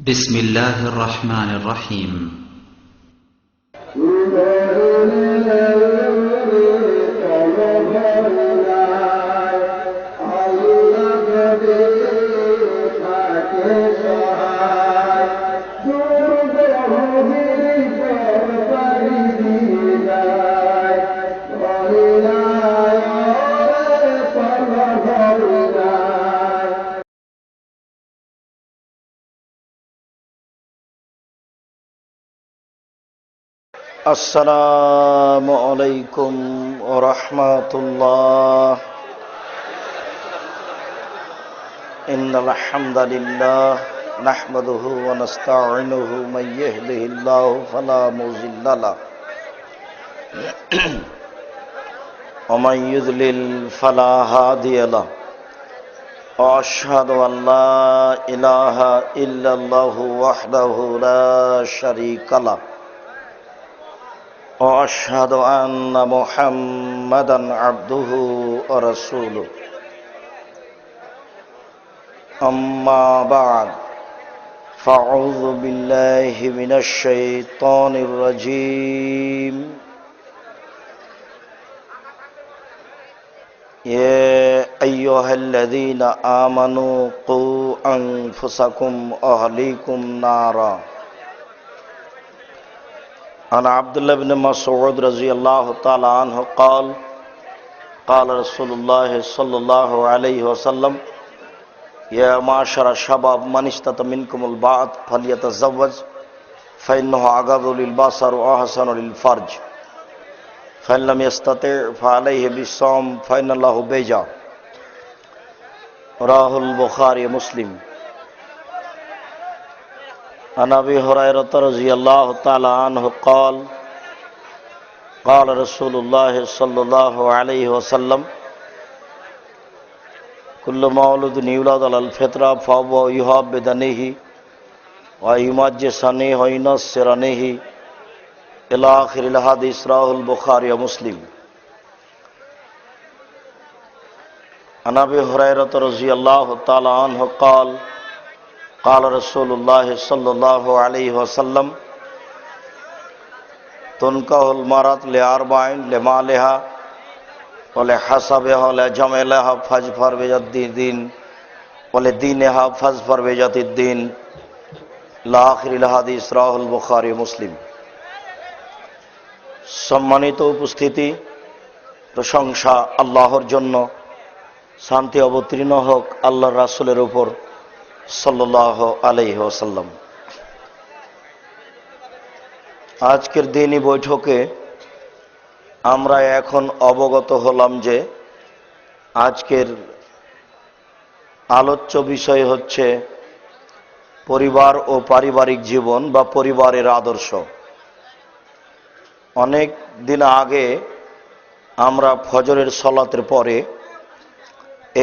بسم الله الرحمن الرحيم السلام عليكم ورحمة الله. إن الحمد لله نحمده ونستعينه من يهده الله فلا مضل له ومن يضلل فلا هادي له وأشهد أن لا إله إلا الله وحده لا شريك له وأشهد أن محمدًا عبده ورسوله. أما بعد فأعوذ بالله من الشيطان الرجيم. يا أيها الذين آمنوا قوا أنفسكم وأهليكم نارا. عن عبد الله بن مسعود رضي الله تعالى عنه قال قال رسول الله صلى الله عليه وسلم يا معشر الشباب من استطاع منكم الباءة فليتزوج فإنه أغض للبصر وأحسن للفرج فإن لم يستطع فعليه بالصوم فإن الله بيجا. رواه البخاري ومسلم. عن أبي هريرة رضي الله تعالى عنه قال قال رسول الله صلى الله عليه وسلم كل مولود يولد على الفطرة فهو يهاب بدنه ويمجسنه وينصرنه إلى آخر الحديث. رواه البخاري ومسلم. عن أبي هريرة رضي الله تعالى عنه قال قال رسول الله صلى الله عليه وسلم تنكح المرأة لأربع لمالها ولحسبها ولجمالها فاظفر بذات الدين ولدينها فاظفر بذات الدين إلى آخر الحديث. رواه البخاري মুসলিম. সম্মানিত উপস্থিতি, প্রশংসা আল্লাহর জন্য, শান্তি অবতীর্ণ হোক আল্লাহর রাসূলের উপর সাল্লাল্লাহু আলাইহি ওয়াসাল্লাম। আজকের দিনই বৈঠকে আমরা এখন অবগত হলাম যে আজকের আলোচ্য বিষয় হচ্ছে পরিবার ও পারিবারিক জীবন বা পরিবারের আদর্শ। অনেক দিন আগে আমরা ফজরের সালাতের পরে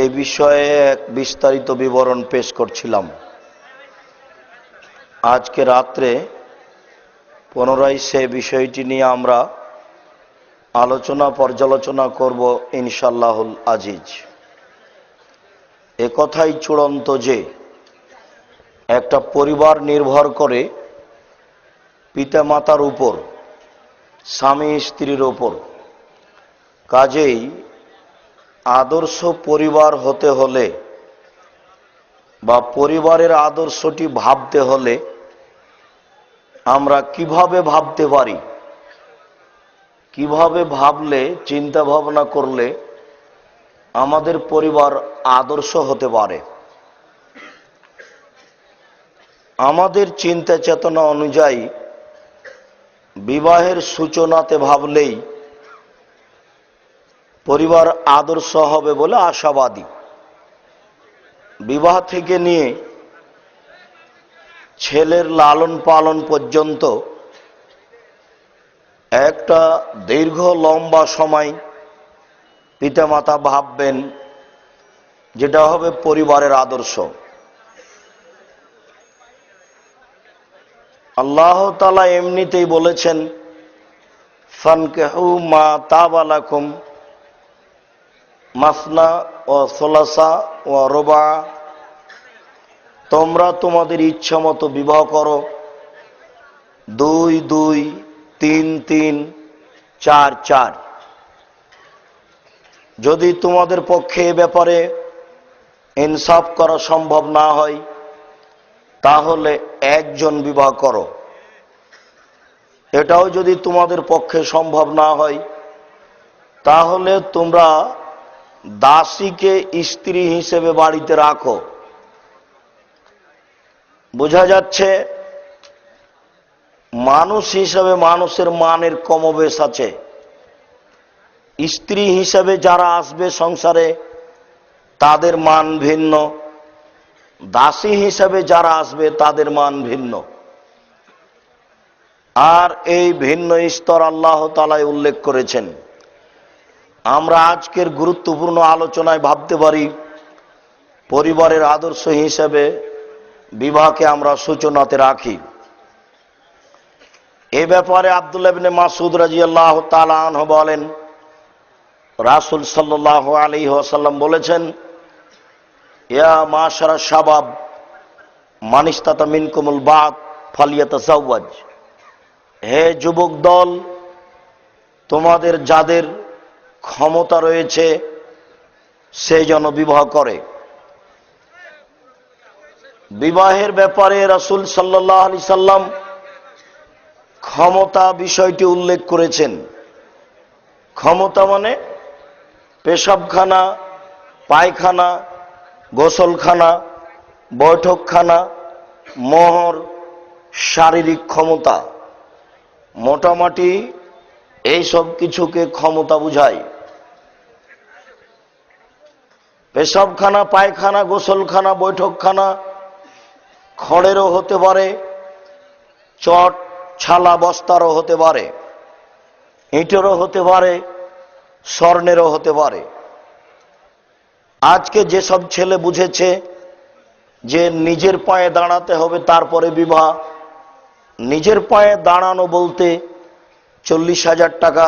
এই বিষয়ে এক বিস্তারিত বিবরণ পেশ করছিলাম। আজকে রাত্রে পুনরায় সে বিষয়টি নিয়ে আমরা পর্যালোচনা করব ইনশাআল্লাহুল আজিজ। একথাই চূড়ান্ত যে একটা পরিবার নির্ভর করে পিতামাতার উপর, স্বামী স্ত্রীর উপর। কাজেই আদর্শ পরিবার হতে হলে বা পরিবারের আদর্শটি ভাবতে হলে আমরা কিভাবে ভাবতে পারি, কিভাবে ভাবলে, চিন্তা ভাবনা করলে আমাদের পরিবার আদর্শ হতে পারে। আমাদের চিন্তা চেতনা অনুযায়ী বিবাহের সূচনাতে ভাবলেই পরিবার আদর্শ হবে বলে আশাবাদী। বিবাহ থেকে নিয়ে ছেলের লালন পালন পর্যন্ত একটা দীর্ঘ লম্বা সময় পিতামাতা ভাববেন, যেটা হবে পরিবারের আদর্শ। আল্লাহ তাআলা এমনিতেই বলেছেন ফানকিহু মা তাবা লাকুম মাসনা ও সুলাসা ও রুবা তোমরা তোমাদের ইচ্ছা মতো বিবাহ করো, 2 2, 3 3, 4 4। যদি তোমাদের পক্ষে এ ব্যাপারে ইনসাফ করা সম্ভব না হয় তাহলে একজন বিবাহ করো। এটাও যদি তোমাদের পক্ষে সম্ভব না হয় তাহলে তোমরা দাসীকে স্ত্রী হিসেবে বাড়িতে রাখো। বোঝা যাচ্ছে মানুষ হিসেবে মানুষের মানের কমবেশ আছে। স্ত্রী হিসেবে যারা আসবে সংসারে তাদের মান ভিন্ন, দাসী হিসেবে যারা আসবে তাদের মান ভিন্ন। আর এই ভিন্ন স্তর আল্লাহ তাআলা উল্লেখ করেছেন। আমরা আজকের গুরুত্বপূর্ণ আলোচনায় ভাবতে পারি পরিবারের আদর্শ হিসেবে বিবাহকে আমরা সূচনাতে রাখি। এ ব্যাপারে আব্দুল্লাহ ইবনে মাসউদ রাদিয়াল্লাহু তাআলা আনহু বলেন, রাসূল সাল্লাল্লাহু আলাইহি ওয়াসাল্লাম বলেছেন, ইয়া মাশারা শাবাব মান ইসতাতা মিনকুমুল বাত ফালিয়াতাজাওয়াজ। হে যুবক দল, তোমাদের যাদের ক্ষমতা রয়েছে সে যেন বিবাহ করে। বিবাহের ব্যাপারে রাসূল সাল্লাল্লাহু আলাইহি সাল্লাম ক্ষমতা বিষয়টি উল্লেখ করেছেন। ক্ষমতা মানে পেশাবখানা, পায়খানা, গোসলখানা, বৈঠকখানা, মোহর, শারীরিক ক্ষমতা, মোটামুটি এইসব কিছুকে ক্ষমতা বুঝায়। পেশাবখানা, পায়খানা, গোসলখানা, বৈঠকখানা খড়েরও হতে পারে, চট ছালা বস্তারও হতে পারে, ইটেরও হতে পারে, স্বর্ণেরও হতে পারে। আজকে যেসব ছেলে বুঝেছে যে নিজের পায়ে দাঁড়াতে হবে তারপরে বিবাহ, নিজের পায়ে দাঁড়ানো বলতে 40,000 টাকা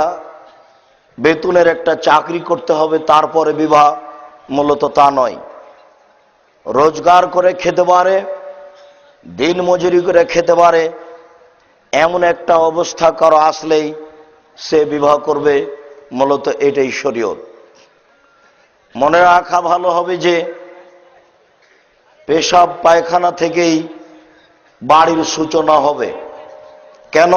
বেতনের একটা চাকরি করতে হবে তারপরে বিবাহ, মূলত তা নয়। রোজগার করে খেতে পারে, দিন মজুরি করে খেতে পারে, এমন একটা অবস্থা কারো আসলেই সে বিবাহ করবে, মূলত এটাই শরীয়ত। মনে রাখা ভালো হবে যে পেশাব পায়খানা থেকেই বাড়ির সূচনা হবে। কেন?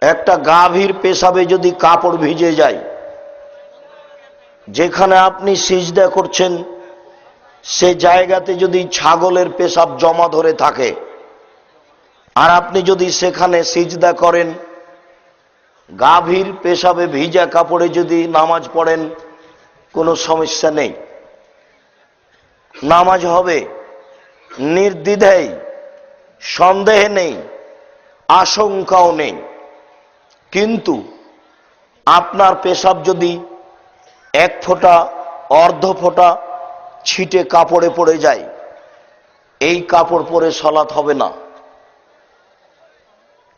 একটা গাভীর পেশাবে যদি কাপড় ভিজে যায়, যেখানে আপনি সিজদা করছেন সে জায়গাতে যদি ছাগলের পেশাব জমা ধরে থাকে আর আপনি যদি সেখানে সিজদা করেন, গাভীর পেশাবে ভিজা কাপড়ে যদি নামাজ পড়েন কোনো সমস্যা নেই, নামাজ হবে নির্দ্বিধায়, সন্দেহ নেই, আশঙ্কাও নেই। কিন্তু আপনার পেশাব যদি 1 ফোঁটা অর্ধ ফোঁটা ছিটে কাপড়ে পড়ে যায়, এই কাপড় পরে সালাত হবে না।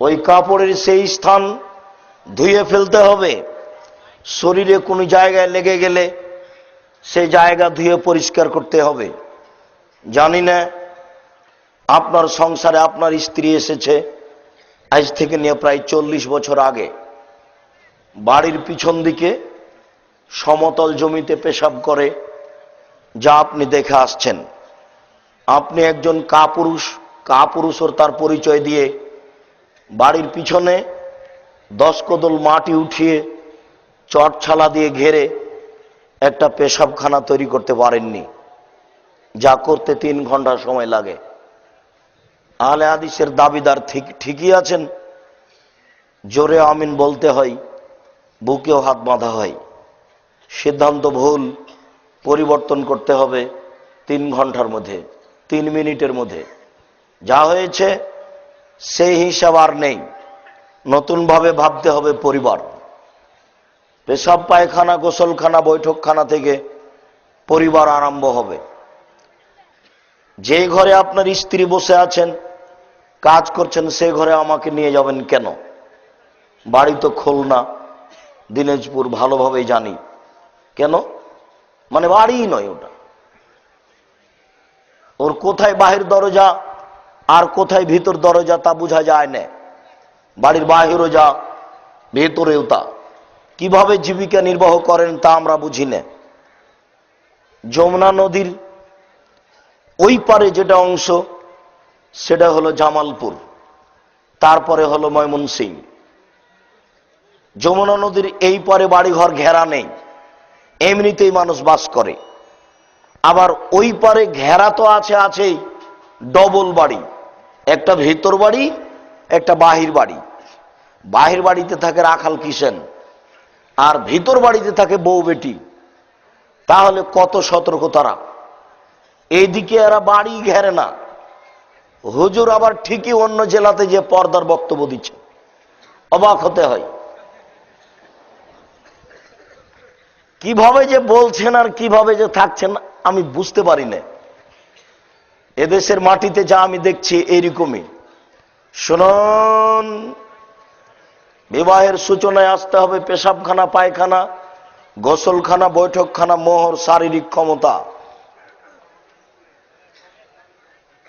ওই কাপড়ের সেই স্থান ধুয়ে ফেলতে হবে। শরীরে কোনো জায়গায় লেগে গেলে সেই জায়গা ধুয়ে পরিষ্কার করতে হবে। জানি না আপনার সংসারে আপনার স্ত্রী এসেছে আজ থেকে নিয়ে প্রায় 40 বছর আগে, বাড়ির পিছন দিকে সমতল জমিতে পেশাব করে, যা আপনি দেখে আসছেন। আপনি একজন কাপুরুষের তার পরিচয় দিয়ে বাড়ির পিছনে 10 কোদল মাটি উঠিয়ে চট ছালা দিয়ে ঘেরে একটা পেশাবখানা তৈরি করতে পারেননি, যা করতে 3 ঘন্টা সময় লাগে। আহলে হাদিসের দাবিদার ঠিকই আছেন, জোরে আমিন বলতে হয়, বুকেও হাত বাঁধা হয়। সিদ্ধান্ত ভুল, পরিবর্তন করতে হবে 3 ঘন্টার মধ্যে, 3 মিনিটের মধ্যে। যা হয়েছে সেই হিসাব আর নেই, নতুনভাবে ভাবতে হবে পরিবার। পেশাব পায়খানা, গোসলখানা, বৈঠকখানা থেকে পরিবার আরম্ভ হবে। যে ঘরে আপনার স্ত্রী বসে আছেন, কাজ করছেন, সে ঘরে আমাকে নিয়ে যাবেন কেন? বাড়ি তো খুলনা, দিনাজপুর, ভালোভাবেই জানি। কেন? মানে বাড়িই নয় ওটা। ওর কোথায় বাহির দরজা আর কোথায় ভিতর দরজা তা বোঝা যায় না। বাড়ির বাহিরও যা, ভেতরেও তা। কিভাবে জীবিকা নির্বাহ করেন তা আমরা বুঝি না। যমুনা নদীর ওই পারে যেটা অংশ সেটা হলো জামালপুর, তারপরে হলো ময়মনসিংহ। যমুনা নদীর এই পারে বাড়িঘর ঘেরা নেই, এমনিতেই মানুষ বাস করে। আবার ওই পারে ঘেরা তো আছেই, ডবল বাড়ি, একটা ভেতর বাড়ি একটা বাহির বাড়ি। বাহির বাড়িতে থাকে রাখাল কিষেন, আর ভিতর বাড়িতে থাকে বউ বেটি। তাহলে কত সতর্ক তারা। এইদিকে এরা বাড়ি ঘেরে না, হুজুর আবার ঠিকই অন্য জেলাতে যে পর্দার বক্তব্য দিচ্ছে, অবাক হতে হয়। কিভাবে যে বলছেন আর কিভাবে যে থাকছেন আমি বুঝতে পারি না। এদেশের মাটিতে যা আমি দেখছি এইরকমই। শুনুন, বিবাহের সূচনায় আসতে হবে পেশাবখানা, পায়খানা, গোসলখানা, বৈঠকখানা, মোহর, শারীরিক ক্ষমতা।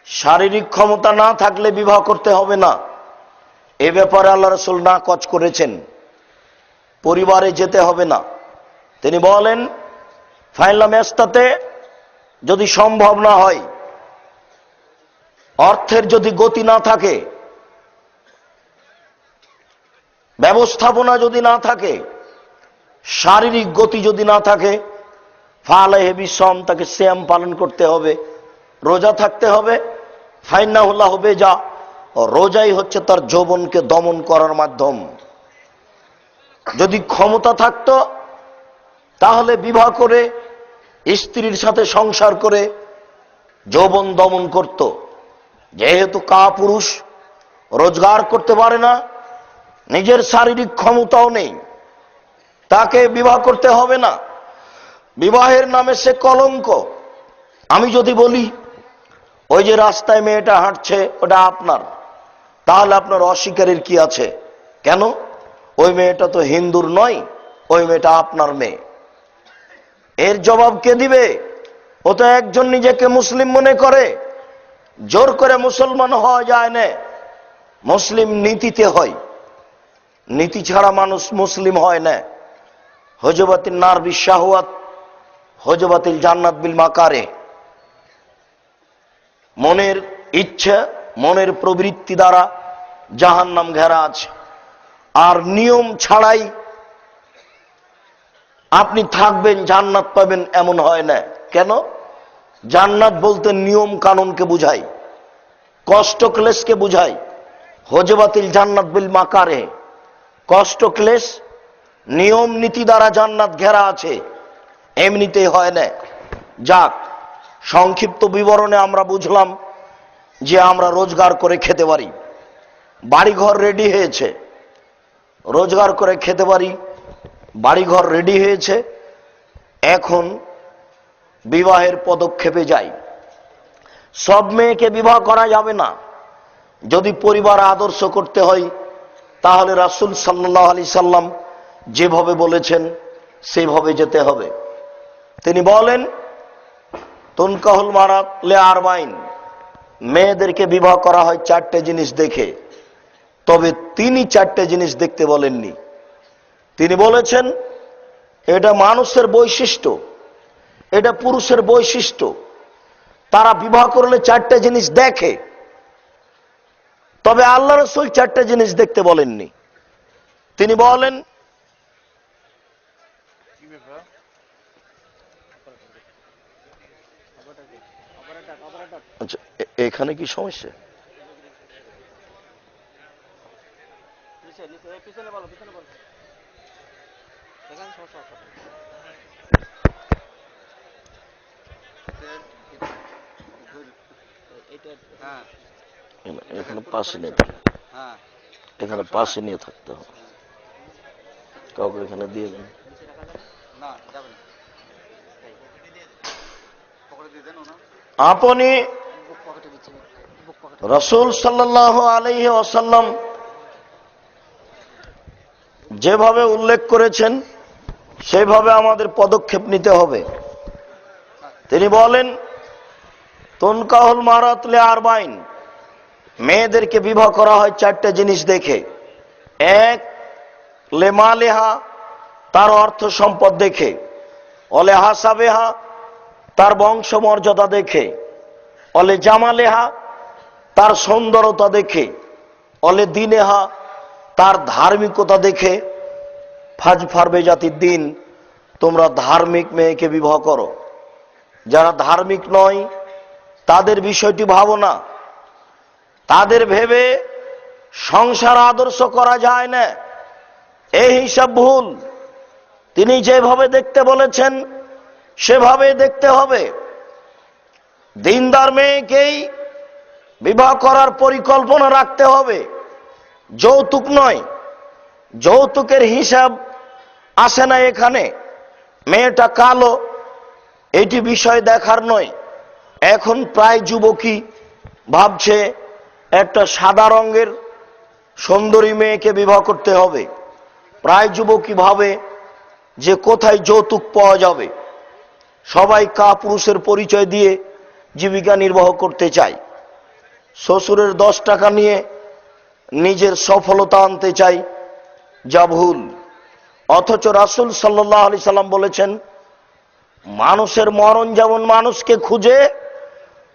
শারীরিক ক্ষমতা না থাকলে বিবাহ করতে হবে না, এ ব্যাপারে আল্লাহ রাসূল নাকচ করেছেন। পরিবারে যেতে হবে না। তিনি বলেন, ফাইলা মেস্তাতে, যদি সম্ভব না হয়, অর্থের যদি গতি না থাকে, ব্যবস্থাপনা যদি না থাকে, শারীরিক গতি যদি না থাকে, ফালাহে বিসম, তাকে সিয়াম পালন করতে হবে, রোজা থাকতে হবে। ফাইন্নাহুল্লাহ হবে যা, রোজাই হচ্ছে তার যৌবনকে দমন করার মাধ্যম। যদি ক্ষমতা থাকতো তাহলে বিবাহ করে স্ত্রীর সাথে সংসার করে যৌবন দমন করত। যেহেতু কাপুরুষ রোজগার করতে পারে না, নিজের শারীরিক ক্ষমতাও নেই, তাকে বিবাহ করতে হবে না। বিবাহের নামে সে কলঙ্ক। আমি যদি বলি ওই যে রাস্তায় মেয়েটা হাঁটছে ওটা আপনার, তাহলে আপনার অস্বীকারের কি আছে? কেন? ওই মেয়েটা তো হিন্দুর নয়, ওই মেয়েটা আপনার মেয়ে। এর জবাব কে দিবে? ও তো একজন নিজেকে মুসলিম মনে করে। জোর করে মুসলমান হওয়া যায় না, মুসলিম নীতিতে হয়। নীতি ছাড়া মানুষ মুসলিম হয় না। হজবাতিল নার বিশ শাহওয়াত, হজবাতিল জান্নাত বিল মাকারে। মনের ইচ্ছা, মনের প্রবৃত্তি দ্বারা জাহান্নাম ঘেরা আছে। আর নিয়ম ছাড়াই আপনি থাকবেন, জান্নাত পাবেন, এমন হয় না। কেন? জান্নাত বলতে নিয়ম কানুনকে বুঝায়, কষ্ট ক্লেশকে বুঝায়। হজবাতিল জান্নাত বিল মাকারে, কষ্ট ক্লেশ নিয়ম নীতি দ্বারা জান্নাত ঘেরা আছে, এমনিতেই হয় না। যাক, সংক্ষিপ্ত বিবরণে আমরা বুঝলাম যে আমরা রোজগার করে খেতে পারি, বাড়িঘর রেডি হয়েছে, রোজগার করে খেতে পারি, বাড়িঘর রেডি হয়েছে। এখন বিবাহের পদক্ষেপে যাই। সব মেয়েকে বিবাহ করা যাবে না। যদি পরিবার আদর্শ করতে হয় তাহলে রাসূল সাল্লাল্লাহু আলাইহি সাল্লাম যেভাবে বলেছেন সেভাবে যেতে হবে। তিনি বলেন, তুনকাহুল মারাত লে আরবাইন, মেয়েদেরকে বিবাহ করা হয় চারটে জিনিস দেখে। তবে তিনি চারটে জিনিস দেখতে বলেননি। তিনি বলেছেন এটা মানুষের বৈশিষ্ট্য, এটা পুরুষের বৈশিষ্ট্য। তারা বিবাহ করলে চারটে জিনিস দেখে, তবে আল্লাহ রাসূল চারটে জিনিস দেখতে বলেননি। তিনি বলেন, আচ্ছা এখানে কি সমস্যা? এখানে পাশে নিয়ে, এখানে পাশে নিয়ে থাকতে হবে। কাউকে এখানে দিয়ে দেন। আপনি রাসূল সাল্লাল্লাহু আলাইহি ওয়াসাল্লাম যেভাবে উল্লেখ করেছেন সেভাবে আমাদের পদক্ষেপ নিতে হবে। তিনি বলেন, তুনকাহুল মারাত লিআরবাইন, মেয়েদেরকে বিবাহ করা হয় চারটে জিনিস দেখে। এক, লেমালেহা, তার অর্থ সম্পদ দেখে। অলে হাসাবেহা, তার বংশ মর্যাদা দেখে। অলে জামালেহা, তার সৌন্দর্যতা দেখে। অলে দিনেহা, তার ধার্মিকতা দেখে। ফাজফারবে জাতির দিন, তোমরা ধার্মিক মেয়েকে বিবাহ করো। যারা ধার্মিক নয় তাদের বিষয়টি ভাবো না। তাদের ভেবে সংসার আদর্শ করা যায় না, এই হিসাব ভুল। তিনি যেভাবে দেখতে বলেছেন সেভাবে দেখতে হবে। দিনদার মেয়েকেই বিবাহ করার পরিকল্পনা রাখতে হবে, যৌতুক নয়। যৌতুকের হিসাব আসে না এখানে। মেয়েটা কালো, এটি বিষয় দেখার নয়। এখন প্রায় যুবকই ভাবছে একটা সাদা রঙের সুন্দরী মেয়েকে বিবাহ করতে হবে। প্রায় যুবকই ভাবে যে কোথায় যৌতুক পাওয়া যাবে। সবাই কাপুরুষের পরিচয় দিয়ে জীবিকা নির্বাহ করতে চায়। শ্বশুরের 10 টাকা নিয়ে নিজের সফলতা আনতে চাই, যা ভুল। অথচ রাসূল সাল্লাল্লাহু আলাইহি সাল্লাম বলেছেন, মানুষের মরণ যেমন মানুষকে খুঁজে,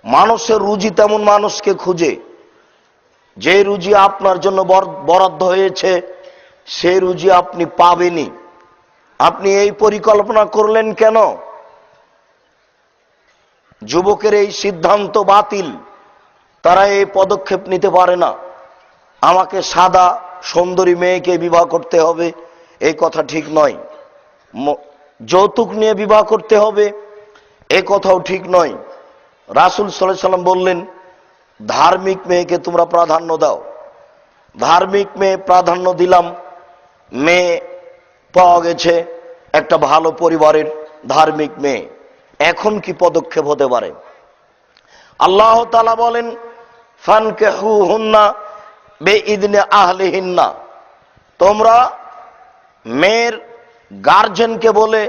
মানুষের রুজি তেমন মানুষকে খুঁজে। যে রুজি আপনার জন্য বরাদ্দ হয়েছে সেই রুজি আপনি পাবেনই। আপনি এই পরিকল্পনা করলেন কেন? যুবকের এই সিদ্ধান্ত বাতিল। তারা এই পদক্ষেপ নিতে পারে না। আমাকে সাদা সুন্দরী মেয়েকে বিবাহ করতে হবে, এই কথা ঠিক নয়। যৌতুক নিয়ে বিবাহ করতে হবে, এ কথাও ঠিক নয়। রাসূল সাল্লাল্লাহু আলাইহি সাল্লাম বললেন, ধার্মিক মেয়েকে তোমরা প্রাধান্য দাও। ধার্মিক মেয়ে প্রাধান্য দিলাম। মেয়ে পাওয়া গেছে একটা ভালো পরিবারের ধার্মিক মেয়ে। এখন কি পদক্ষেপ হতে পারে? আল্লাহ তাআলা বলেন, ফানকিহুহুন্না বিইذনি আহলিহিন্না, তোমরা মেয়ের গার্জেনকে বলে,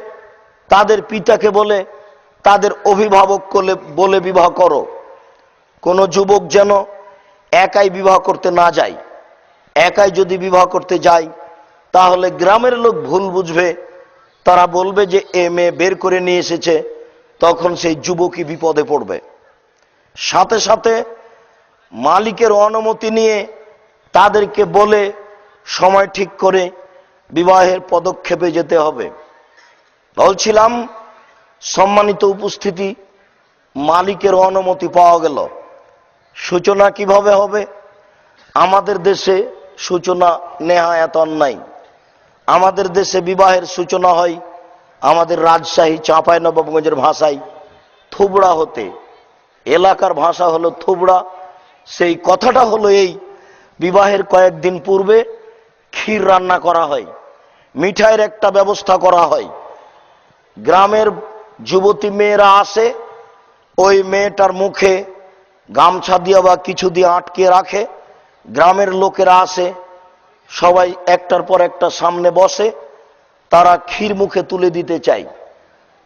তাদের পিতাকে বলে, তাদের অভিভাবক বলে বিবাহ করো। কোন যুবক যেন একাই বিবাহ করতে না যায়। একাই যদি বিবাহ করতে যায় তাহলে গ্রামের লোক ভুল বুঝবে। তারা বলবে যে এ মেয়ে বের করে নিয়ে এসেছে, তখন সেই যুবকই বিপদে পড়বে। সাথে সাথে মালিকের অনুমতি নিয়ে তাদেরকে বলে সময় ঠিক করে বিবাহের পদক্ষেপে যেতে হবে। বলছিলাম, সম্মানিত উপস্থিতি, মালিকের অনুমতি পাওয়া গেল। সূচনা কিভাবে হবে? আমাদের দেশে সূচনা নেহায়াত অন্যায়। আমাদের দেশে বিবাহের সূচনা হয় আমাদের রাজশাহী চাঁপাইনবাবগঞ্জের ভাষায় থুবড়া হতে। এলাকার ভাষা হলো থুবড়া। সেই কথাটা হলো এই, বিবাহের কয়েকদিন পূর্বে ক্ষীর রান্না করা হয়, মিঠাইয়ের একটা ব্যবস্থা করা হয়। গ্রামের যুবতী মেয়েরা আসে, ওই মেয়েটার মুখে গামছা দিয়ে বা কিছু দিয়ে আটকে রাখে। গ্রামের লোকেরা আসে, সবাই একটার পর একটা সামনে বসে, তারা ক্ষীর মুখে তুলে দিতে চায়।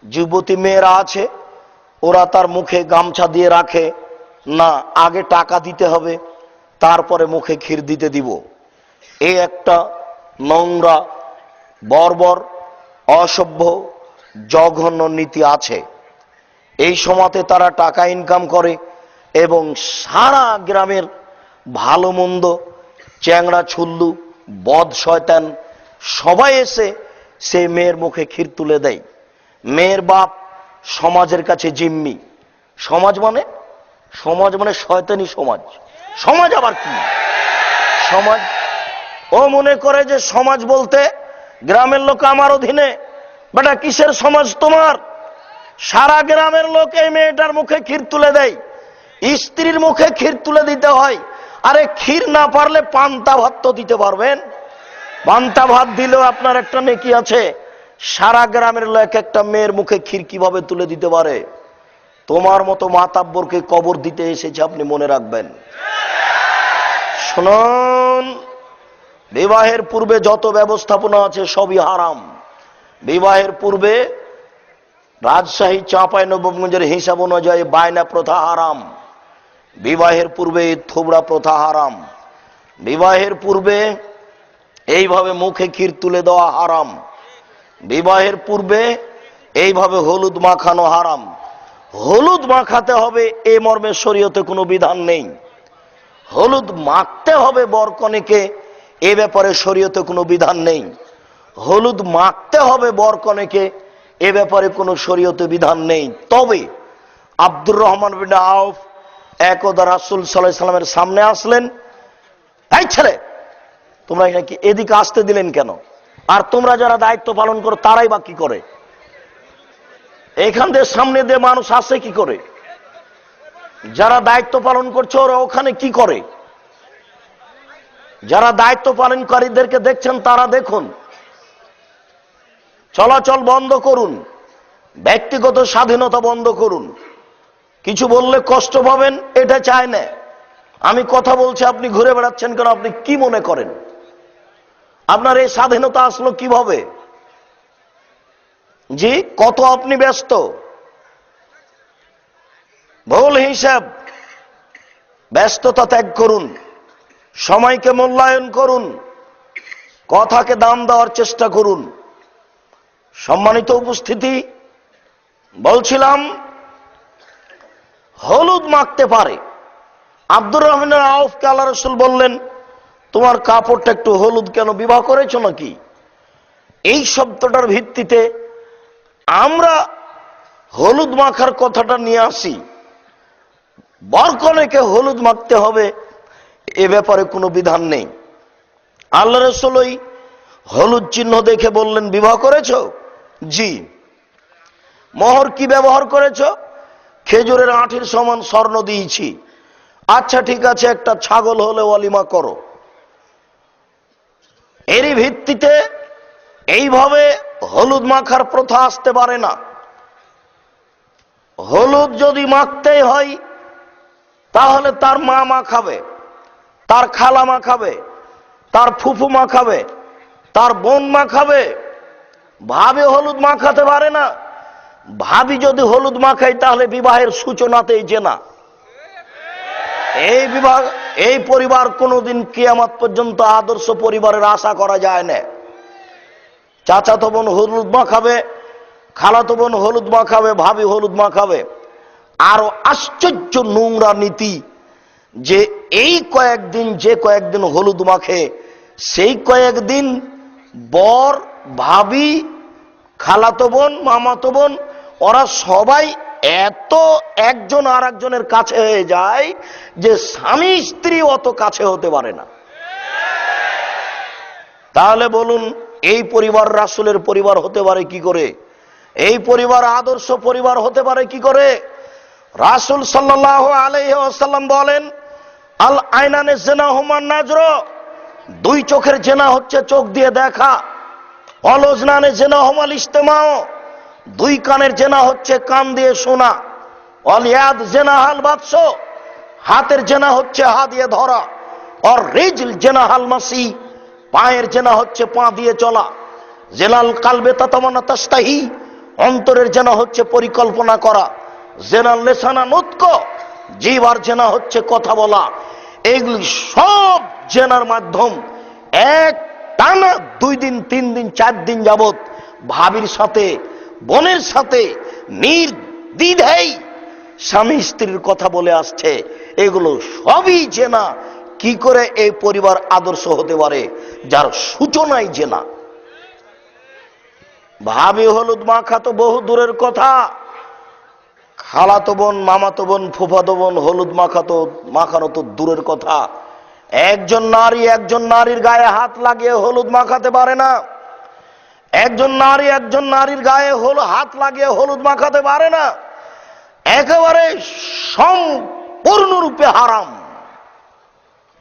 যুবতী মেয়েরা আছে, ওরা তার মুখে গামছা দিয়ে রাখে, না আগে টাকা দিতে হবে তারপরে মুখে ক্ষীর দিতে দিব। এই একটা নোংরা, বর্বর, অসভ্য, জঘন্য নীতি আছে। এই সময়তে তারা টাকা ইনকাম করে এবং সারা গ্রামের ভালো মন্দ, চ্যাংড়া ছুল্লু, বদ শয়তান সবাই এসে সেই মেয়ের মুখে ক্ষীর তুলে দেয়। মেয়ের বাপ সমাজের কাছে জিম্মি। সমাজ মানে শয়তানি সমাজ। সমাজ আবার কি? সমাজ ও মনে করে যে সমাজ বলতে গ্রামের লোক আমার অধীনে। বেটা, কিসের সমাজ তোমার? সারা গ্রামের লোক এই মেয়েটার মুখে ক্ষীর তুলে দেয়। স্ত্রীর মুখে ক্ষীর তুলে দিতে হয়। আরে ক্ষীর না পারলে পান্তা ভাত তো দিতে পারবেন। পান্তা ভাত দিলেও আপনার একটা নেকি আছে। সারা গ্রামের লোক একটা মেয়ের মুখে ক্ষীর কিভাবে তুলে দিতে পারে? তোমার মতো মাতাব্বরকে কবর দিতে এসেছে, আপনি মনে রাখবেন। শুনুন, বিবাহের পূর্বে যত ব্যবস্থাপনা আছে সবই হারাম। বিবাহের পূর্বে রাজশাহী চাঁপাইনবাবগঞ্জের হিসাব অনুযায়ী বায়না প্রথা হারাম। বিবাহের পূর্বে থোবড়া প্রথা হারাম। বিবাহের পূর্বে এইভাবে মুখে ক্ষীর তুলে দেওয়া হারাম। বিবাহের পূর্বে এইভাবে হলুদ মাখানো হারাম। হলুদ মাখাতে হবে এ মর্মে শরীয়তে কোনো বিধান নেই। হলুদ মাখতে হবে বরকনেকে এ ব্যাপারে শরীয়তে কোনো বিধান নেই। হলুদ মাখতে হবে বরকনেকে এ ব্যাপারে কোনো শরীয়তে বিধান নেই। তবে আব্দুর রহমান বিন আউফ একদা রাসূল সাল্লাল্লাহু আলাইহি সাল্লামের সামনে আসলেন, এই ছেলে তোমরা নাকি এদিকে আসতে দিলেন কেন? আর তোমরা যারা দায়িত্ব পালন করো তারাই বা কি করে? এখান দিয়ে সামনে দিয়ে মানুষ আসে কি করে? যারা দায়িত্ব পালন করছে ওরা ওখানে কি করে? যারা দায়িত্ব পালনকারীদেরকে দেখছেন তারা দেখুন। চলাচল বন্ধ করুন, ব্যক্তিগত স্বাধীনতা বন্ধ করুন। কিছু বললে কষ্ট পাবেন এটা চায় না। আমি কথা বলছি, আপনি ঘুরে বেড়াচ্ছেন কেন? আপনি কি মনে করেন আপনার এই স্বাধীনতা আসলো কিভাবে? জি, কত আপনি ব্যস্ত? ভুল হিসাব। ব্যস্ততা ত্যাগ করুন, সময়কে মূল্যায়ন করুন, কথাকে দাম দেওয়ার চেষ্টা করুন। সম্মানিত উপস্থিতি, বলছিলাম হলুদ মাখতে পারে। আব্দুর রহমান আউফকে আল্লাহ রাসূল বললেন, তোমার কাপড়টা একটু হলুদ কেন? বিবাহ করেছো নাকি? এই শব্দটার ভিত্তিতে আমরা হলুদ মাখার কথাটা নিয়ে আসি। বরকনেকে হলুদ মাখতে হবে এ ব্যাপারে কোনো বিধান নেই। আল্লাহ রাসূল ওই হলুদ চিহ্ন দেখে বললেন, বিবাহ করেছো? জি। মোহর কি ব্যবহার করেছো? খেজুরের আঁটির সমান স্বর্ণ দিয়েছি। আচ্ছা ঠিক আছে, একটা ছাগল হলে ওয়ালিমা করো। এরই ভিত্তিতে এইভাবে হলুদ মাখার প্রথা আসতে পারে না। হলুদ যদি মাখতেই হয় তাহলে তার মা মাখাবে, তার খালা মাখাবে, তার ফুফু মাখাবে, তার বোন মাখাবে। ভাবি হলুদ মাখাতে পারে না। ভাবি যদি হলুদ মাখায় তাহলে বিবাহের সূচনাতেই জেনা। এই পরিবার কোনোদিন কিয়ামত পর্যন্ত আদর্শ পরিবারের আশা করা যায় না। চাচাতো বোন হলুদ মাখাবে, খালাতো বোন হলুদ মাখাবে, ভাবি হলুদ মাখাবে। আরো আশ্চর্য নোংরা নীতি যে এই কয়েকদিন যে কয়েকদিন হলুদ মাখে সেই কয়েকদিন বর, ভাবি, খালাতো বোন, মামাতো বোন ওরা সবাই এত একজন আর একজনের কাছে হয়ে যায় যে স্বামী স্ত্রী অত কাছে হতে পারে না। তাহলে বলুন এই পরিবার রাসূলের পরিবার হতে পারে কি করে? এই পরিবার আদর্শ পরিবার হতে পারে কি করে? রাসূল সাল্লাল্লাহু আলাইহি ওয়াসাল্লাম বলেন, আল আইনানে জিনাহুমান নাজর, দুই চোখের জেনা হচ্ছে চোখ দিয়ে দেখা। অলজনানে জিনাহুমাল ইজতিমাউ, দুই কানের জেনা হচ্ছে কান দিয়ে শোনা। অলিয়াদ জেনাহাল বাতস, হাতের জেনা হচ্ছে হাত দিয়ে ধরা। আর রিজল জেনাহাল মাসি, পায়ের জেনা হচ্ছে পা দিয়ে চলা। জেনাল কালবে তাতামান্না তাস্তাহি, অন্তরের জেনা হচ্ছে পরিকল্পনা করা। জেনাল লেসানা নুতক, জিহ্বার জেনা হচ্ছে কথা বলা। এইগুলি সব জেনার মাধ্যম। এক টানা 2 দিন 3 দিন 4 দিন যাবত ভাবির সাথে, বোনের সাথে নির্দ্বিধায় স্বামী স্ত্রীর কথা বলে আসছে। এগুলো সবই জেনা। কি করে এই পরিবার আদর্শ হতে পারে যার সূচনাই জেনা? ভাবি হলুদ মাখা তো বহু দূরের কথা। খালাতো বোন, মামাতো বোন, ফুফাতো বোন হলুদ মাখানো তো দূরের কথা। একজন নারীর গায়ে হাত লাগিয়ে হলুদ মাখাতে পারে না। একজন নারীর গায়ে হাত লাগিয়ে হলুদ মাখাতে পারে না। একেবারে সম্পূর্ণরূপে হারাম।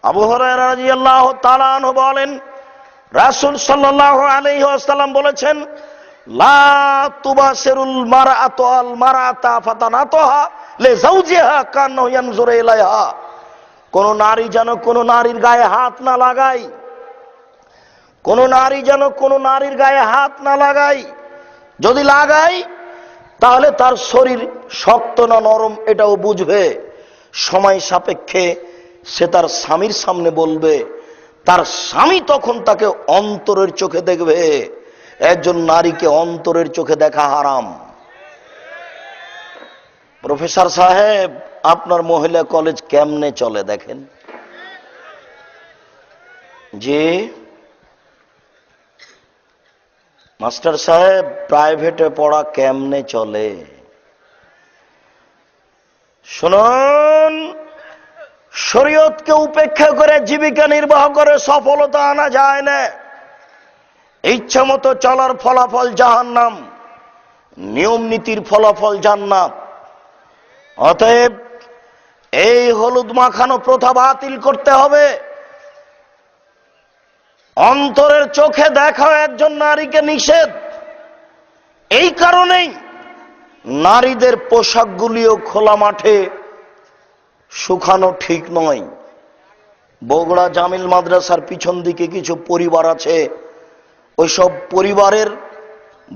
আবু হুরায়রা রাদিয়াল্লাহু তাআলা আনহু বলেন, রাসূল সাল্লাল্লাহু আলাইহি ওয়াসাল্লাম বলেছেন, লা তুবাসিরুল মারআতু আল মারআতা ফাতানাতাহা লিজাওজিহা কান্নাহু ইয়ানজুরু ইলাইহা। কোন নারী যেন কোন নারীর গায়ে হাত না লাগায়। কোন নারী যেন কোন নারীর গায়ে হাত না লাগায়। যদি লাগায় তাহলে তার শরীর শক্ত না নরম এটাও বুঝবে। সময় সাপেক্ষে সে তার স্বামীর সামনে বলবে, তার স্বামী তখন তাকে অন্তরের চোখে দেখবে। একজন নারীকে অন্তরের চোখে দেখা হারাম। প্রফেসর সাহেব, আপনার মহিলা কলেজ কেমনে চলে দেখেন? জি মাস্টার সাহেব, প্রাইভেটে পড়া কেমনে চলে? শুনুন, শরীয়তকে উপেক্ষা করে জীবিকা নির্বাহ করে সফলতা আনা যায় না। ইচ্ছা মতো চলার ফলাফল জাহান্নাম, নিয়ম নীতির ফলাফল জান্নাত। অতএব এই হলুদ মাখানো প্রথা বাতিল করতে হবে। অন্তরের চোখে দেখা একজন নারীকে নিষেধ। এই কারণেই নারীদের পোশাকগুলিও খোলা মাঠে শুকানো ঠিক নয়। বগুড়া জামিল মাদ্রাসার পিছন দিকে কিছু পরিবার আছে, ওইসব পরিবারের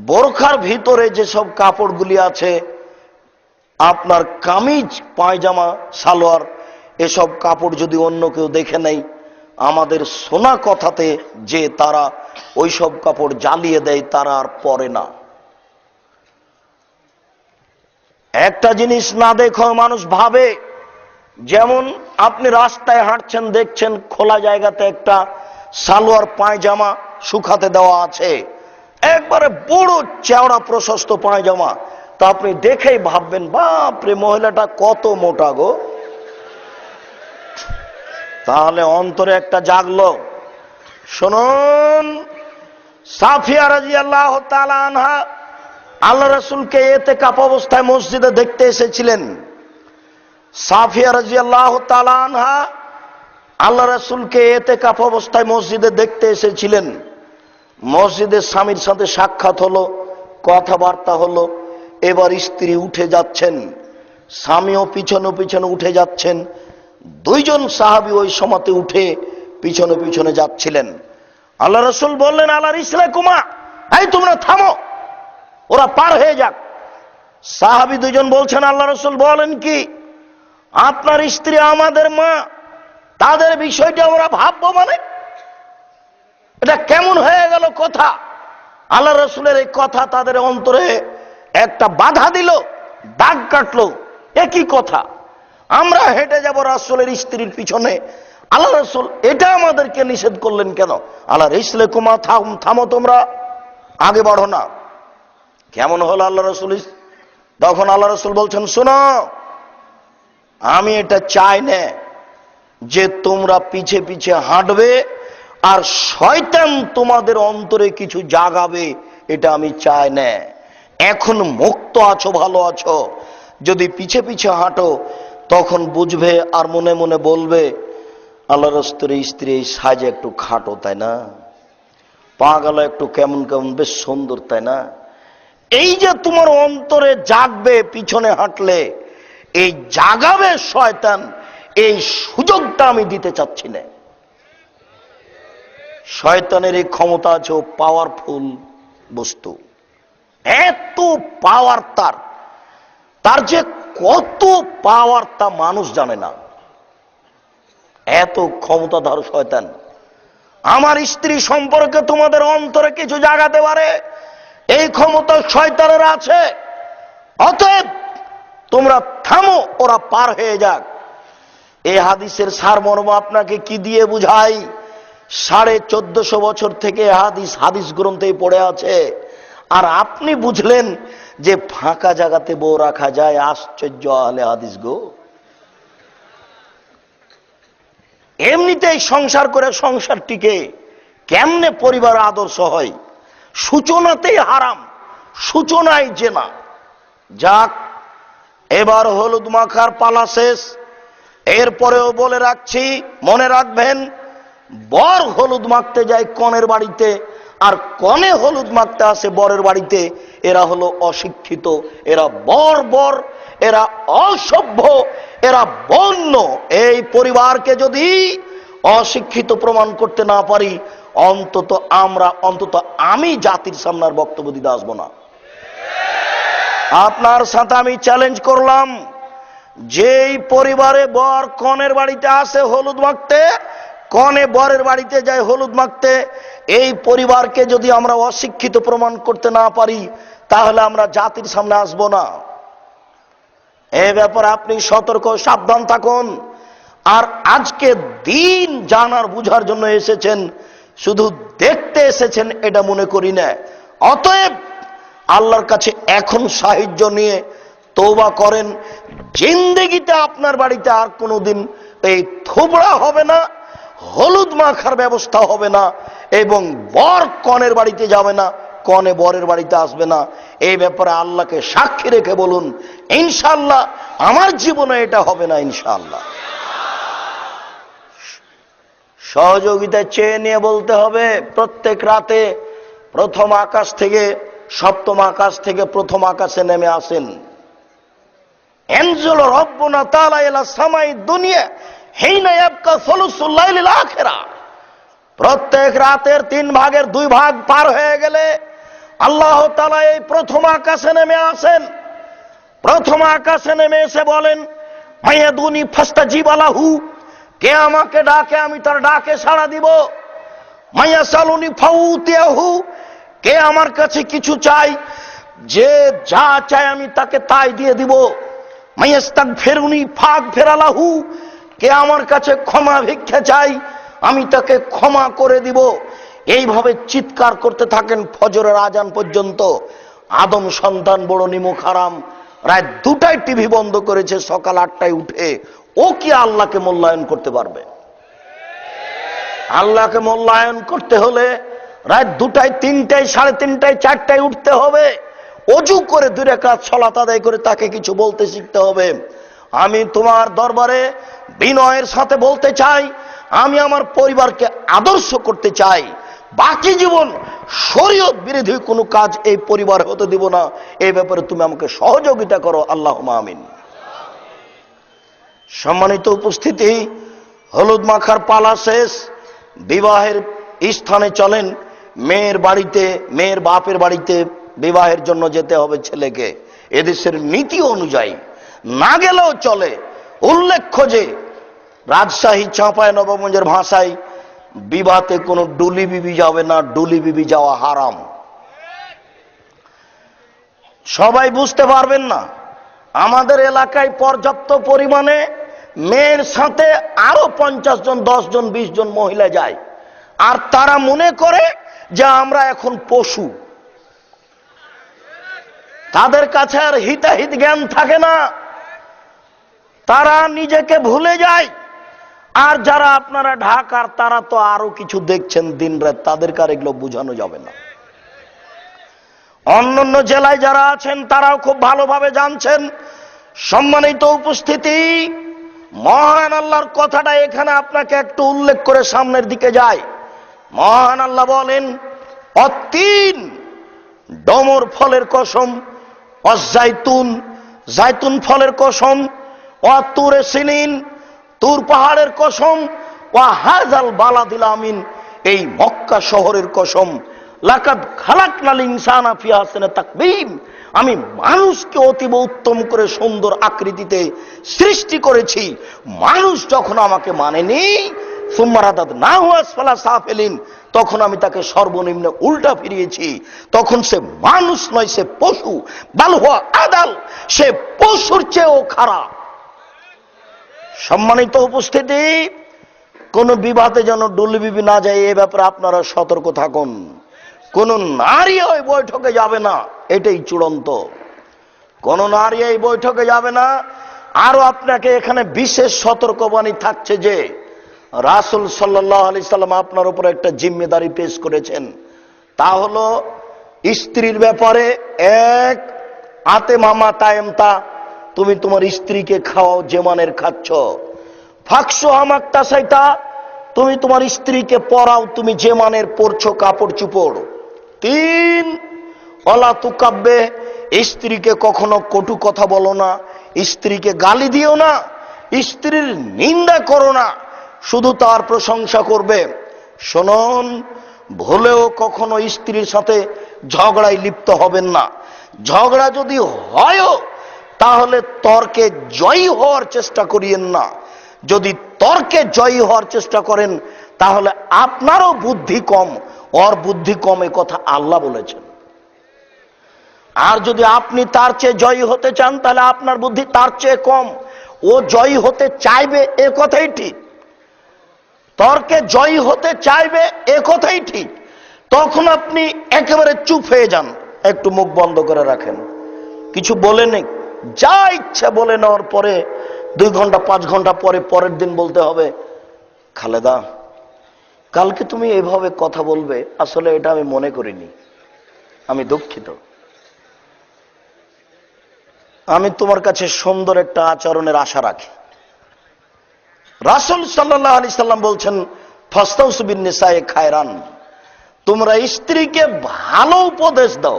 বোরখার ভিতরে যেসব কাপড়গুলি আছে, আপনার কামিজ, পায়জামা, সালোয়ার, এসব কাপড় যদি অন্য কেউ দেখে নেয়, আমাদের শোনা কথাতে যে তারা ওইসব কাপড় জ্বালিয়ে দেয়, তারা আর পরে না। একটা জিনিস না দেখো মানুষ ভাবে, যেমন আপনি রাস্তায় হাঁটছেন, দেখছেন খোলা জায়গাতে একটা সালোয়ার পায়জামা শুকাতে দেওয়া আছে, একবারে বড় চওড়া প্রশস্ত পায়জামা, তা আপনি দেখেই ভাববেন, বাপরে মহিলাটা কত মোটা গো। তাহলে অন্তরে একটা জাগলো। শুনুন, সাফিয়া রাদিয়াল্লাহু তাআলা আনহা আল্লাহ রাসূলকে ইতিকাফ অবস্থায় মসজিদে দেখতে এসেছিলেন। সাফিয়া রাদিয়াল্লাহু তাআলা আনহা আল্লাহ রাসূলকে ইতিকাফ অবস্থায় মসজিদে দেখতে এসেছিলেন। মসজিদের স্বামীর সাথে সাক্ষাৎ হলো, কথাবার্তা হলো। এবার স্ত্রী উঠে যাচ্ছেন, স্বামীও পিছনে পিছনে উঠে যাচ্ছেন। দুইজন সাহাবী ওই সময়তে উঠে পিছনে পিছনে যাচ্ছিলেন। আল্লাহ রাসূল বললেন, আলা রিসলাকুমা, এই তোমরা থামো, ওরা পার হয়ে যাক। সাহাবী দুইজন বলছেন, আল্লাহ রাসূল বলেন কি, আপনার স্ত্রী আমাদের মা, তাদের বিষয়টা আমরা ভাববো মানে? এটা কেমন হয়ে গেল কথা? আল্লাহ রাসূলের এই কথা তাদের অন্তরে একটা বাধা দিল, দাগ কাটলো। একই কথা, আমরা হেঁটে যাব রাসূলের স্ত্রীর পিছনে, আল্লাহ রাসূল এটা আমাদেরকে নিষেধ করলেন কেন? আল্লাহ রিসলাকুমা, থামো তোমরা, আগে বাড়ো না। কেমন হলো আল্লাহ রাসূল? তখন আল্লাহ রাসূল বলছেন, শোনো, আমি এটা চাই না যে তোমরা পিছে পিছে হাঁটবে আর শয়তান তোমাদের অন্তরে কিছু জাগাবে, এটা আমি চাই না। এখন মুক্ত আছো, ভালো আছো। যদি পিছে পিছে হাঁটো তখন বুঝবে আর মনে মনে বলবে, আল্লাহ রাসূলের স্ত্রী এই সাজে একটু খাটো, তাই না? পা গেল একটু কেমন কেমন, বেশ সুন্দর, তাই না? এই যে তোমার অন্তরে জাগবে পিছনে হাঁটলে, এই জাগাবে শয়তান, এই সুযোগটা আমি দিতে চাচ্ছি না। শয়তানের এই ক্ষমতা আছে, পাওয়ারফুল বস্তু, এত পাওয়ার তার যে কত পাওয়ার তা মানুষ জানে না। এত ক্ষমতাধর শয়তান। আমার স্ত্রী সম্পর্কে তোমাদের অন্তরে কিছু জাগাতে পারে, এই ক্ষমতা শয়তানের আছে। অতএব তোমরা থামো, ওরা পার হয়ে যাক। এই হাদিসের সারমর্ম আপনাকে কি দিয়ে বুঝাই? 1450 বছর থেকে হাদিস গ্রন্থে পড়ে আছে, আর আপনি বুঝলেন যে ফাঁকা জায়গাতে বউ রাখা যায়। আশ্চর্য আলে হাদিস গো। এমনিতেই সংসার করে সংসারটিকে কেমনে পরিবার আদর্শ হয়? সূচনাতেই হারাম, সূচনায় জেনা। যাক, এবার হলুদ মাখার পালা শেষ। এরপরেও বলে রাখছি, মনে রাখবেন, বর হলুদ মাখতে যায় কনের বাড়িতে, আর কনে হলুদ মাখতে আসে বরের বাড়িতে। এরা হলো অশিক্ষিত, এরা বর্বর, এরা অসভ্য, এরা বন্য। এই পরিবারকে যদি অশিক্ষিত প্রমাণ করতে না পারি, অন্তত আমি জাতির সামনে আর বক্তব্য দিতে আসবো না। আপনার সাথে আমি চ্যালেঞ্জ করলাম, যেই পরিবারে বর কনের বাড়িতে আসে হলুদ মাখতে, কনে বরের বাড়িতে যায় হলুদ মাখতে, এই পরিবারকে যদি আমরা অশিক্ষিত প্রমাণ করতে না পারি তাহলে আমরা জাতির সামনে আসবো না। এই ব্যাপারে আপনি সতর্ক, সাবধান থাকুন। আর আজকে দিন জানার বুঝার জন্য এসেছেন, শুধু দেখতে এসেছেন এটা মনে করি না। অতএব আল্লাহর কাছে এখন সাহায্য নিয়ে তওবা করেন। জিন্দেগিতে আপনার বাড়িতে আর কোনোদিন এই থোবড়া হবে না, হলুদ মাখার ব্যবস্থা হবে না, এবং বর কনের বাড়িতে যাবে না, কনে বরের বাড়িতে আসবে না। এই ব্যাপারে আল্লাহকে সাক্ষী রেখে বলুন, ইনশাআল্লাহ আমার জীবনে এটা হবে না ইনশাআল্লাহ। সহযোগিতা চেয়ে নিয়ে বলতে হবে। প্রত্যেক রাতে প্রথম আকাশ থেকে সপ্তম আকাশ থেকে প্রথম আকাশে নেমে আসেন। এনজুল রব্বুনা তাআলা ইলা সামাই দুনিয়া হিনা ইয়াবকা সুলুসুল লাইলিল আখিরা। প্রত্যেক রাতের 3 ভাগের 2 ভাগ পার হয়ে গেলে আল্লাহ তাআলা এই প্রথম আকাশে নেমে আসেন। প্রথম আকাশে নেমে এসে বলেন, মায়াদুনি ফাস্তাজিব লাহু, কে আমাকে ডাকে আমি তার ডাকে সাড়া দিব। মাইয়া সালুনি ফাউতিয়াহু, কে আমার কাছে কিছু চাই, যে যা চায় আমি তাকে তাই দিয়ে দিব। মাইয়াস্তাগফিরুনি ফাগফিরালাহু, কে আমার কাছে ক্ষমা ভিক্ষা চাই আমি তাকে ক্ষমা করে দিব। এইভাবে চিৎকার করতে থাকেন ফজরের আজান পর্যন্ত। আদম সন্তান বড় নিমুখ হারাম, রাত 2টায় টিভি বন্ধ করেছে, সকাল 8টায় উঠে ও কি আল্লাহকে মূল্যায়ন করতে পারবে? আল্লাহকে মূল্যায়ন করতে হলে রাত 2টায়, 3টায়, 3:30টায়, 4টায় উঠতে হবে। অজু করে 2 রাকাত সালাত আদায় করে তাকে কিছু বলতে শিখতে হবে। আমি তোমার দরবারে বিনয়ের সাথে বলতে চাই, আমি আমার পরিবারকে আদর্শ করতে চাই। বাকি জীবন শরীয়ত বিরোধী কোনো কাজ এই পরিবার হতে দিব না। এই ব্যাপারে তুমি আমাকে সহযোগিতা করো, আল্লাহুম্মা আমিন। সম্মানিত উপস্থিতি, হলুদ মাখার পালা শেষ, বিবাহের স্থানে চলেন। মেয়ের বাড়িতে, মেয়ের বাপের বাড়িতে বিবাহের জন্য যেতে হবে ছেলেকে। এদেশের নীতি অনুযায়ী না গেলেও চলে। উল্লেখ্য যে রাজশাহী চাঁপাইনবাবগঞ্জের ভাষায় বিবাহতে কোনো ডুলি বিবি যাবে না, ডুলি বিবি যাওয়া হারাম। সবাই বুঝতে পারবেন না। আমাদের এলাকায় পর্যাপ্ত পরিমাণে মেয়ের সাথে আরো 50 জন, 10 জন, 20 জন মহিলা যায়, আর তারা মনে করে যে আমরা এখন পশু। তাদের কাছে আর হিতাহিত জ্ঞান থাকে না, তারা নিজেকে ভুলে যায়। আর যারা আপনারা ঢাকার, তারা তো আরো কিছু দেখছেন দিনরাত, তাদেরকে আর এগুলো বোঝানো যাবে না। অন্যান্য জেলায় যারা আছেন তারাও খুব ভালোভাবে জানছেন। সম্মানিত উপস্থিতি, মহান আল্লাহর কথাটা এখানে আপনাকে একটু উল্লেখ করে সামনের দিকে যায়। মহান আল্লাহ বলেন, অতীন, ডমর ফলের কসম, অজাইতুন, জাইতুন ফলের কসম, অতুরে সিনিন, তুর পাহাড়ের কসম, ওয়া হাযাল বালাদিল আমিন, এই মক্কা শহরের কসম। লাকাদ খালাকনাল ইনসানা ফি আহসানি তাকবীম, আমি মানুষকে অতীব উত্তম করে সুন্দর আকৃতিতে সৃষ্টি করেছি। মানুষ যখন আমাকে মানেনি, সুম্মা রাদাদনাহু আসফালা সাফিলিন, তখন আমি তাকে সর্বনিম্ন উল্টা ফিরিয়েছি। তখন সে মানুষ নয়, সে পশু। বাল হুয়া আদাল, সে পশুর চেয়েও খারাপ। সম্মানিত উপস্থিতি, কোন বিবাহে যেন ডুলি বিবি না যায়, এ ব্যাপারে আপনারা সতর্ক থাকুন। কোন নারী ওই বৈঠকে যাবে না, এটাই চূড়ান্ত। কোন নারী এই বৈঠকে যাবে না। আরো আপনাকে এখানে বিশেষ সতর্কবাণী থাকছে যে রাসূল সাল্লাল্লাহু আলাইহি সাল্লাম আপনার উপর একটা জিম্মেদারি পেশ করেছেন। তা হলো স্ত্রীর ব্যাপারে, এক, আতে মামা তায়েমতা, তুমি তোমার স্ত্রীকে খাওয়াও যে মানের খাচ্ছ। ফাকসু আমাক্তা সাইতা, তুমি তোমার স্ত্রীকে পরাও তুমি যে মানের পরছো কাপড় চুপড়। 3, অলা তুকাব্বে, স্ত্রীকে কখনো কটু কথা বলো না, স্ত্রীকে গালি দিও না, স্ত্রীর নিন্দা করো না, শুধু তার প্রশংসা করবে। শুনুন, ভুলেও কখনো স্ত্রীর সাথে ঝগড়ায় লিপ্ত হবেন না। ঝগড়া যদি হয়ও তাহলে তর্কে জয়ী হওয়ার চেষ্টা করিয়েন না। যদি তর্কে জয়ী হওয়ার চেষ্টা করেন তাহলে আপনারও বুদ্ধি কম, ওর বুদ্ধি কম, এ কথা আল্লাহ বলেছেন। আর যদি আপনি তার চেয়ে জয়ী হতে চান তাহলে আপনার বুদ্ধি তার চেয়ে কম, ও জয়ী হতে চাইবে এ কথাই ঠিক, তর্কে জয়ী হতে চাইবে এ কথাই ঠিক। তখন আপনি একেবারে চুপ হয়ে যান, একটু মুখ বন্ধ করে রাখেন, কিছু বলে নেই, যা ইচ্ছা বলে নেওয়ার পরে 2 ঘন্টা 5 ঘন্টা পরে পরের দিন বলতে হবে, খালেদা কালকে তুমি এভাবে কথা বলবে, আসলে এটা আমি মনে করিনি, আমি দুঃখিত, আমি তোমার কাছে সুন্দর একটা আচরণের আশা রাখি। রাসূল সাল্লাল্লাহু আলাইহি সাল্লাম বলছেন, ফাস্তাউসু বিন নিসায়ে খায়রান, তোমরা স্ত্রীকে ভালো উপদেশ দাও,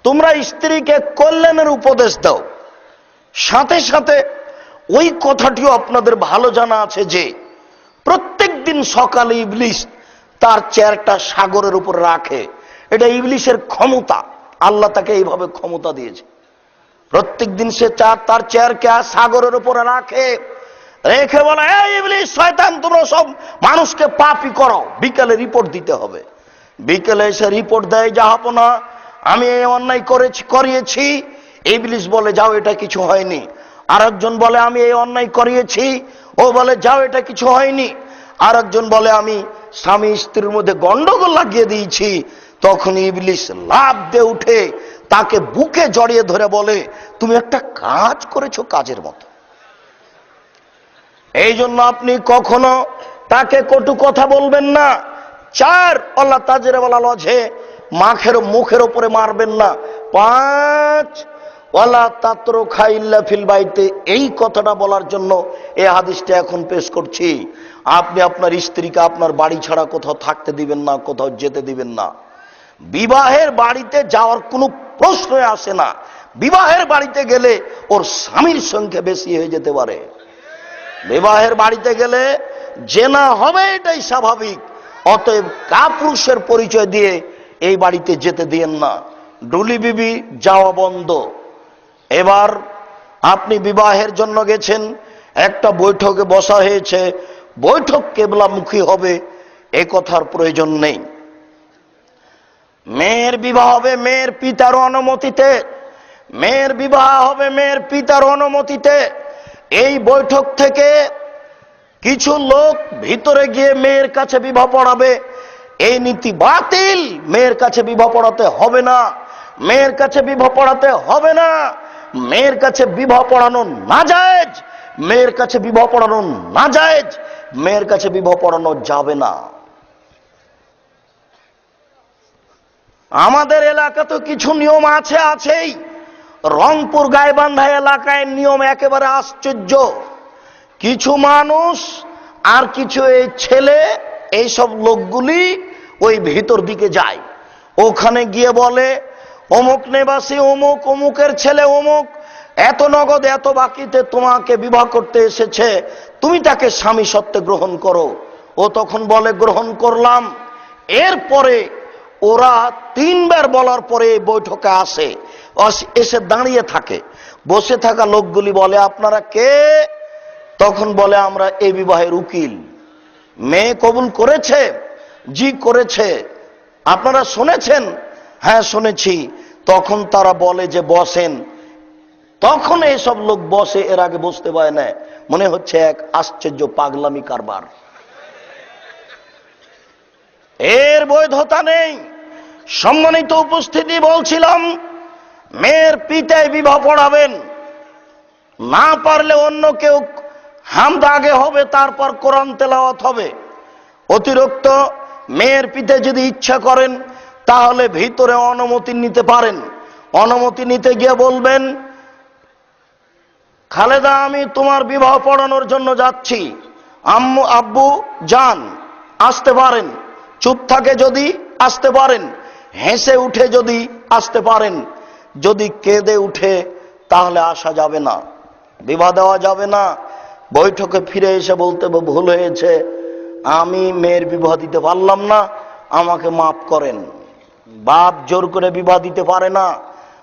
তোমরা স্ত্রীকে কল্যাণের উপদেশ দাও। সাথে সাথে ওই কথাটিও আপনাদের ভালো জানা আছে যে প্রত্যেক দিন সকালে ইবলিস তার চেয়ারটা সাগরের উপর রাখে, এটা ইবলিসের ক্ষমতা, আল্লাহ তাকে এইভাবে ক্ষমতা দিয়েছে। প্রত্যেক দিন সে তার চেয়ারকে সাগরের উপরে রাখে, রেখে বলে, এই ইবলিস শয়তান, তোমরা সব মানুষকে পাপী করো, বিকেলে রিপোর্ট দিতে হবে। বিকেলে এসে রিপোর্ট দেয়, জাহাপনা আমি এই অন্যায় করিয়েছি। ইবলিস বলে, যাও এটা কিছু হয়নি। আরেকজন বলে, আমি এই অন্যায় করিয়েছি, ও বলে, যাও এটা কিছু হয়নি। আরেকজন বলে, আমি স্বামী স্ত্রীর মধ্যে গন্ডগোল লাগিয়ে দিয়েছি। তখন ইবলিস লাফ দিয়ে উঠে তাকে বুকে জড়িয়ে ধরে বলে, তুমি একটা কাজ করেছো কাজের মতো। এই জন্য আপনি কখনো তাকে কটু কথা বলবেন না। 4 আল্লাহ তাজরে বলা লজে মুখের উপরে মারবেন না। 5 ওয়ালা তাতরুকা ইল্লা ফিল বাইতে, এই কথাটা বলার জন্য এই হাদিসটা এখন পেশ করছি। আপনি আপনার স্ত্রীকে আপনার বাড়ি ছাড়া কোথাও থাকতে দিবেন না, কোথাও যেতে দিবেন না। বিবাহের বাড়িতে যাওয়ার কোনো প্রশ্নই আসে না। বিবাহের বাড়িতে গেলে ওর স্বামীর সংখ্যা বেশি হয়ে যেতে পারে। বিবাহের বাড়িতে গেলে জেনা হবে, এটাই স্বাভাবিক। অতএব কাপুরুষের পরিচয় দিয়ে এই বাড়িতে যেতে দিয়েন না। ডুলি বিবি যাওয়া বন্ধ। এবার আপনি বিবাহের জন্য গেছেন, একটা বৈঠকে বসা হয়েছে, বৈঠক কেবলামুখী হবে, এ কথার প্রয়োজন নেই। মেয়ের বিবাহ হবে মেয়ের পিতার অনুমতিতে, মেয়ের বিবাহ হবে মেয়ের পিতার অনুমতিতে। এই বৈঠক থেকে কিছু লোক ভিতরে গিয়ে মেয়ের কাছে বিবাহ পড়াবে, এই নীতি বাতিল। মেয়ের কাছে বিবাহ পড়াতে হবে না, মেয়ের কাছে বিবাহ পড়াতে হবে না, মেয়ের কাছে বিবাহ পড়ানো নাজায়েজ, মেয়ের কাছে বিবাহ পড়ানো নাজায়েজ, মেয়ের কাছে বিবাহ পড়ানো যাবে না। আমাদের এলাকা তো কিছু নিয়ম আছেই। রংপুর গাইবান্ধা এলাকায় নিয়ম একেবারে আশ্চর্য। কিছু মানুষ আর কিছু এই ছেলে, এইসব লোকগুলি ওই ভিতর দিকে যায়, ওখানে গিয়ে বলে, অমুক নিবাসী অমুক, অমুকের ছেলে অমুক, এত নগদ এত বাকিতে তোমাকে বিবাহ করতে এসেছে, তুমি তাকে স্বামী সত্ত্বে গ্রহণ করো। ও তখন বলে, গ্রহণ করলাম। এরপরে ওরা 3 বার বলার পরে এই বৈঠকে আসে, এসে দাঁড়িয়ে থাকে। বসে থাকা লোকগুলি বলে, আপনারা কে? তখন বলে, আমরা এই বিবাহের উকিল। মেয়ে কবুল করেছে? জি করেছে। আপনারা শুনেছেন? হ্যাঁ শুনেছি। তখন তারা বলে যে বসেন। তখন এইসব লোক বসে, এর আগে বসতে পারে না। মনে হচ্ছে এক আশ্চর্য পাগলামি কারবার, এর বৈধতা নেই। সম্মানিত উপস্থিতি, বলছিলাম মেয়ের পিতায় বিবাহ পড়াবেন, না পারলে অন্য কেউ হামদ আগে হবে, তারপর কোরআন তেলাওয়াত হবে। অতিরিক্ত মেয়ের পিতা যদি ইচ্ছা করেন তাহলে ভিতরে অনুমতি নিতে পারেন। অনুমতি নিতে গিয়ে বলবেন, খালেদা আমি তোমার বিবাহ পড়ানোর জন্য যাচ্ছি, আম্মু আব্বু যান, আসতে পারেন। চুপ থাকে যদি আসতে পারেন, হেসে উঠে যদি আসতে পারেন, যদি কেঁদে উঠে তাহলে আসা যাবে না, বিবাহ দেওয়া যাবে না। বৈঠকে ফিরে এসে বলতে ভুল হয়েছে, আমি মেয়ের বিবাহ দিতে পারলাম না, আমাকে মাফ করেন। বাপ জোর করে বিবাহ দিতে পারে না,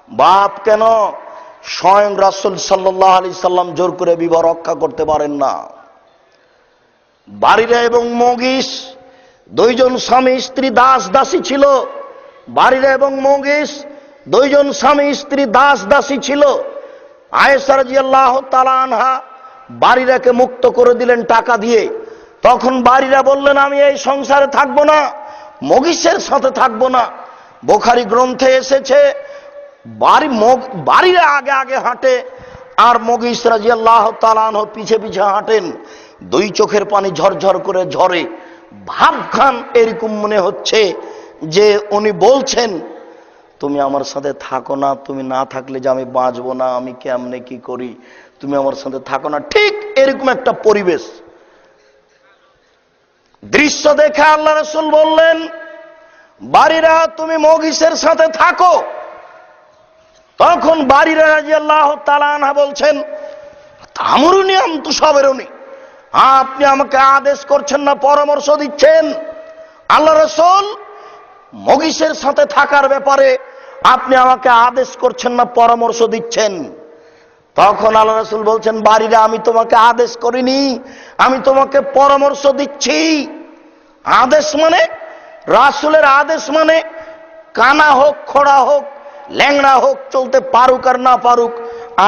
বাপ কেন? স্বয়ং রাসূল সাল্লাল্লাহু আলাইহি সাল্লাম জোর করে বিবাহ রক্ষা করতে পারেন না। বারিরা এবং মুগিস দুইজন স্বামী স্ত্রী দাস দাসী ছিল। বারিরা এবং মুগিস দুইজন স্বামী স্ত্রী দাস দাসী ছিল। আয়েশা রাদিয়াল্লাহু তাআলা আনহা বারিরাকে মুক্ত করে দিলেন টাকা দিয়ে। তখন বারিরা বললেন, আমি এই সংসারে থাকবো না, মুগিসের সাথে থাকবো না। বুখারী গ্রন্থে এসেছে বারিরা আগে আগে হাঁটে আর মুগিস রাদিয়াল্লাহু তাআলা আনহু পিছে পিছে হাঁটেন। দুই চোখের পানি ঝরঝর করে ঝরে। ভাবখান এরকম মনে হচ্ছে যে উনি বলছেন, তুমি আমার সাথে থাকো না, তুমি না থাকলে যে আমি বাঁচবো না, আমি কেমনে কি করি, তুমি আমার সাথে থাকো না। ঠিক এরকম একটা পরিবেশ দৃশ্য দেখে আল্লাহ রাসূল বললেন, বারিরা তুমি মুগিসের সাথে থাকো। তখন বারিরা রাদিয়াল্লাহু তাআলা আনহা বলছেন, আমরুনি আনতু সাবিরুনি, আপনি আমাকে আদেশ করছেন না পরামর্শ দিচ্ছেন? আল্লাহ রাসূল মুগিসের সাথে থাকার ব্যাপারে আপনি আমাকে আদেশ করছেন না পরামর্শ দিচ্ছেন? তখন আল্লাহ রাসূল বলছেন, বারিরা আমি তোমাকে আদেশ করিনি, আমি তোমাকে পরামর্শ দিচ্ছি। আদেশ মানে, রাসূলের আদেশ মানে কানা হোক, খোড়া হোক, ল্যাংড়া হোক, চলতে পারুক আর না পারুক,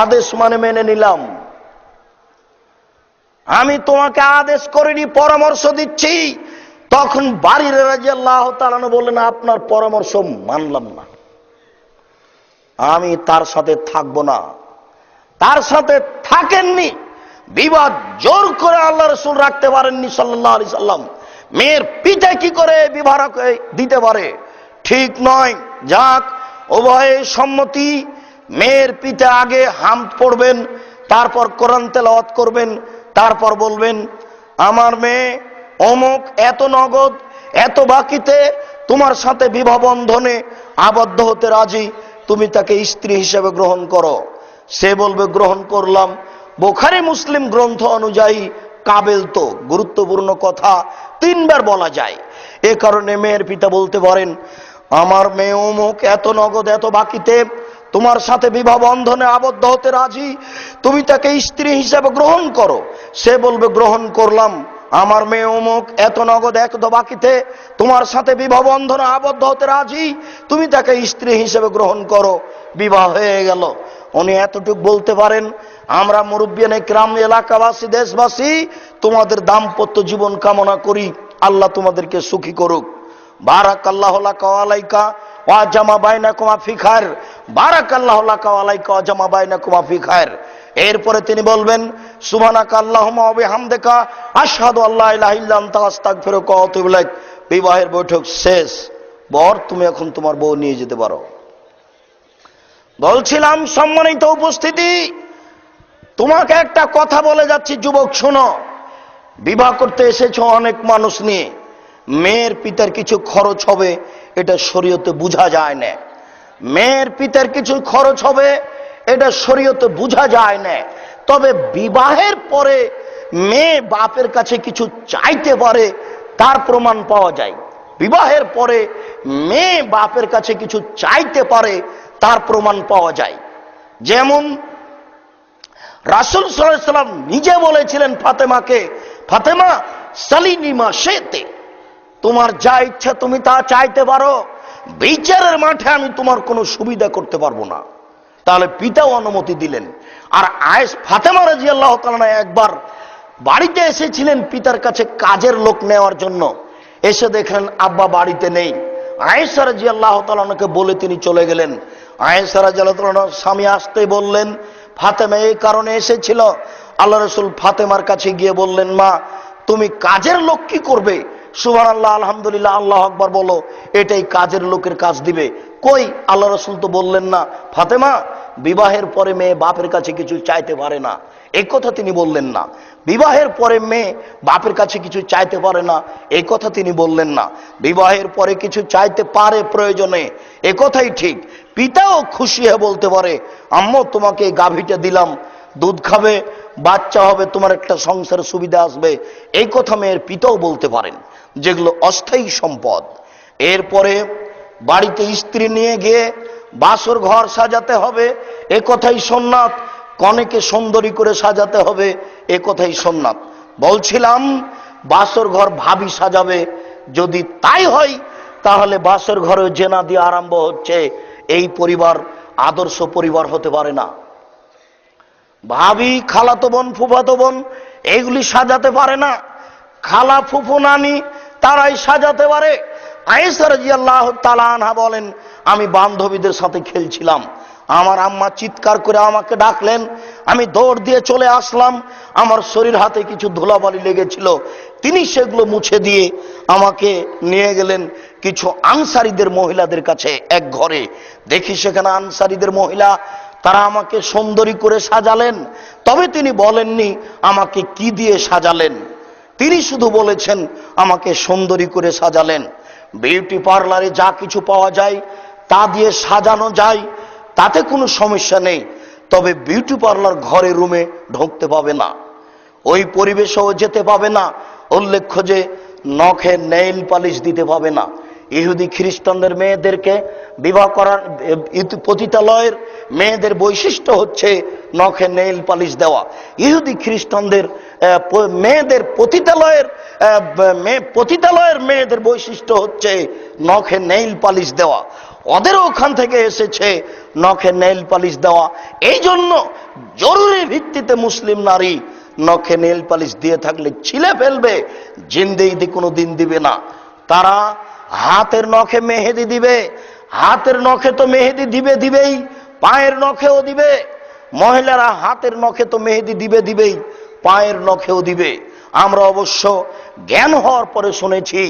আদেশ মানে মেনে নিলাম। আমি তোমাকে আদেশ করিনি, পরামর্শ দিচ্ছি। তখন বারিরা রাদিয়াল্লাহু তাআলা বললেন, আপনার পরামর্শ মানলাম না, আমি তার সাথে থাকবো না। তার সাথে থাকেননি, বিবাদ জোর করে আল্লাহ রাসূল রাখতে পারেননি সাল্লাল্লাহু আলাইহি সাল্লাম। মেয়ের পিতা কি করে বিবাহ দিতে পারে? ঠিক নয়। যাক, উভয়ে সম্মতি। মেয়ের পিতা আগে হামদ পড়বেন, তারপর কোরআন তেলাওয়াত করবেন, তারপর বলবেন, আমার মেয়ে অমুক এত নগদ এত বাকিতে তোমার সাথে বিবাহ বন্ধনে আবদ্ধ হতে রাজি, তুমি তাকে স্ত্রী হিসেবে গ্রহণ করো। সে বলবে গ্রহণ করলাম। বুখারী মুসলিম গ্রন্থ অনুযায়ী কাবেল তো গুরুত্বপূর্ণ কথা তিনবার বলা যায়। এ কারণে মেয়ের পিতা বলতে পারেন, আমার মেয়ে অমুক এত নগদ এত বাকিতে তোমার সাথে বিবাহ বন্ধনে আবদ্ধ হতে রাজি, তুমি তাকে স্ত্রী হিসেবে গ্রহণ করো। সে বলবে গ্রহণ করলাম। আমার মেয়ে অমুক এত নগদ এত বাকিতে তোমার সাথে বিবাহ বন্ধনে আবদ্ধ হতে রাজি, তুমি তাকে স্ত্রী হিসেবে গ্রহণ করো। বিবাহ হয়ে গেল। উনি এতটুকু বলতে পারেন, আমরা মুরব্বিয়ানে কিরাম, এলাকাবাসী, দেশবাসী তোমাদের দাম্পত্য জীবন কামনা করি, আল্লাহ তোমাদেরকে সুখী করুক। বারাকাল্লাহু লাকা ওয়া আলাইকা ওয়া জামা বাইনাকুমা ফি খায়র, বারাকাল্লাহু লাকা ওয়া আলাইকা ওয়া জামা বাইনাকুমা ফি খায়র। এরপরে তিনি বলবেন, সুবহানাকা আল্লাহুম্মা ওয়া বিহামদিকা আশহাদু আল্লা ইলাহা ইল্লা আনতা আস্তাগফিরুকা ওয়া আতুবু ইলাইক। বিবাহের বৈঠক শেষ। বর, তুমি এখন তোমার বউ নিয়ে যেতে পারো। বলছিলাম সম্মানিত উপস্থিতি, তোমাকে একটা কথা বলে যাচ্ছি যুবক, শোনো। বিবাহ করতে এসেছো অনেক মানুষ নিয়ে, মেয়ের পিতার কিছু খরচ হবে, এটা শরীয়তে বোঝা যায় না। মেয়ের পিতার কিছু খরচ হবে, এটা শরীয়তে বোঝা যায় না। তবে বিবাহের পরে মেয়ে বাপের কাছে কিছু চাইতে পারে, তার প্রমাণ পাওয়া যায়। বিবাহের পরে মেয়ে বাপের কাছে কিছু চাইতে পারে, তার প্রমাণ পাওয়া যায়। যেমন রাসূল সাল্লাল্লাহু আলাইহি ওয়াসাল্লাম নিজে বলেছিলেন ফাতেমাকে, ফাতেমা সালিনি মা শি'তি, তোমার যা ইচ্ছা তুমি তা চাইতে পারো, বিচারের মাঠে আমি তোমার কোনো সুবিধা করতে পারবো না। তাহলে পিতাও অনুমতি দিলেন। আর ফাতেমা রাদিয়াল্লাহু তাআলা একবার বাড়িতে এসেছিলেন পিতার কাছে কাজের লোক নেওয়ার জন্য। এসে দেখলেন আব্বা বাড়িতে নেই। আয়েশা রাদিয়াল্লাহু তাআলাকে বলে তিনি চলে গেলেন। আয়েশা রাদিয়াল্লাহু তাআলা স্বামী আসতে বললেন, ফাতেমা এই কারণে এসেছিল। আল্লাহ রাসূল ফাতেমার কাছে গিয়ে বললেন, মা তুমি কাজের লোক কি করবে? সুবহানাল্লাহ, আলহামদুলিল্লাহ, আল্লাহু আকবার বলো, এটাই কাজের লোকের কাজ দিবে। কই, আল্লাহ রাসূল তো বললেন না ফাতেমা বিবাহের পরে মেয়ে বাপের কাছে কিছু চাইতে পারে না, এই কথা তিনি বললেন না। বিবাহের পরে মেয়ে বাপের কাছে কিছু চাইতে পারে না, এই কথা তিনি বললেন না। বিবাহের পরে কিছু চাইতে পারে প্রয়োজনে, এ কথাই ঠিক। পিতাও খুশি হয়ে বলতে পারে, আম্মু তোমাকে এই গাভীটা দিলাম, দুধ খাবে, বাচ্চা হবে, তোমার একটা সংসারের সুবিধা আসবে, এই কথা মেয়ের পিতাও বলতে পারেন, যেগুলো অস্থায়ী সম্পদ। এরপরে বাড়িতে স্ত্রী নিয়ে গিয়ে বাসর ঘর সাজাতে হবে, এ কথাই সুন্নাত। কনেকে সুন্দরী করে সাজাতে হবে, এ কথাই সুন্নাত। বলছিলাম বাসর ঘর ভাবি সাজাবে, যদি তাই হয় তাহলে বাসর ঘরে জেনা দিয়ে আরম্ভ হচ্ছে। এই পরিবার আদর্শ পরিবার হতে পারে না। ভাবি, খালাতো বোন, ফুফাতো বোন এইগুলি সাজাতে পারে না। খালা, ফুফু, নানি তারাই সাজাতে পারে। আয়েশা রাদিয়াল্লাহু তাআলা আনহা বলেন, আমি বান্ধবীদের সাথে খেলছিলাম, আমার আম্মা চিৎকার করে আমাকে ডাকলেন, আমি দৌড় দিয়ে চলে আসলাম। আমার শরীর হাতে কিছু ধুলাবালি লেগেছিল, তিনি সেগুলো মুছে দিয়ে আমাকে নিয়ে গেলেন কিছু আনসারীদের মহিলাদের কাছে এক ঘরে। দেখি সেখানে আনসারীদের মহিলা, তারা আমাকে সুন্দরী করে সাজালেন। তবে তিনি বলেননি আমাকে কি দিয়ে সাজালেন, তিনি শুধু বলেছেন আমাকে সুন্দরী করে সাজালেন। বিউটি পার্লারে যা কিছু পাওয়া যায় তা দিয়ে সাজানো যায়, তাতে কোনো সমস্যা নেই। তবে বিউটি পার্লার ঘরে রুমে ঢুকতে পাবে না, ওই পরিবেশেও যেতে পাবে না। উল্লেখ্য যে নখে নেইল পালিশ দিতে পাবে না। ইহুদি খ্রিস্টানদের মেয়েদেরকে বিবাহ করার পতিতালয়ের মেয়েদের বৈশিষ্ট্য হচ্ছে নখে নেইল পালিশ দেওয়া। ইহুদি খ্রিস্টানদের মেয়েদের পতিতালয়ের মেয়েদের বৈশিষ্ট্য হচ্ছে নখে নেইল পালিশ দেওয়া। ওদেরও ওখান থেকে এসেছে নখে নেইল পালিশ দেওয়া। এই জন্য জরুরি ভিত্তিতে মুসলিম নারী নখে নেইল পালিশ দিয়ে থাকলে ছিলে ফেলবে, জিন্দেগিতে কোনো দিন দিবে না। তারা হাতের নখে মেহেদি দিবে, হাতের নখে তো মেহেদি দিবেই, পায়ের নখেও দিবে। মহিলারা হাতের নখে তো মেহেদি দিবেই, পায়ের নখেও দিবে। আমরা অবশ্য জ্ঞান হওয়ার পরে শুনেছি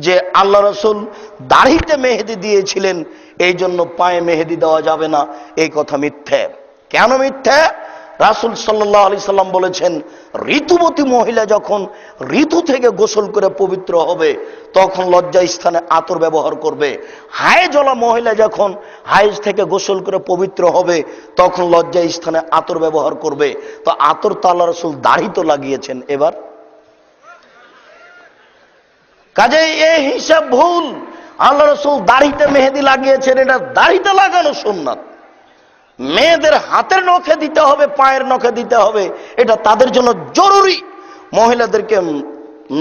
যে আল্লাহ রাসূল দাড়িতে মেহেদি দিয়েছিলেন, এই জন্য পায়ে মেহেদি দেওয়া যাবে না। এই কথা মিথ্যে। কেন মিথ্যে? রাসূল সাল্লাল্লাহু আলাইহি সাল্লাম বলেছেন, ঋতুবতী মহিলা যখন ঋতু থেকে গোসল করে পবিত্র হবে তখন লজ্জা স্থানে আতর ব্যবহার করবে। হায়েজলা মহিলা যখন হায়েজ থেকে গোসল করে পবিত্র হবে তখন লজ্জা স্থানে আতর ব্যবহার করবে। তো আতর তো আল্লাহ রাসূল দাড়ি তো লাগিয়েছেন। এবার কাজে এই হিসাব ভুল। আল্লাহ রাসূল দাড়িতে মেহেদি লাগিয়েছেন, এটা দাড়িতে লাগানো সুন্নাত। মেয়েদের হাতের নখে দিতে হবে, পায়ের নখে দিতে হবে, এটা তাদের জন্য জরুরি। মহিলাদেরকে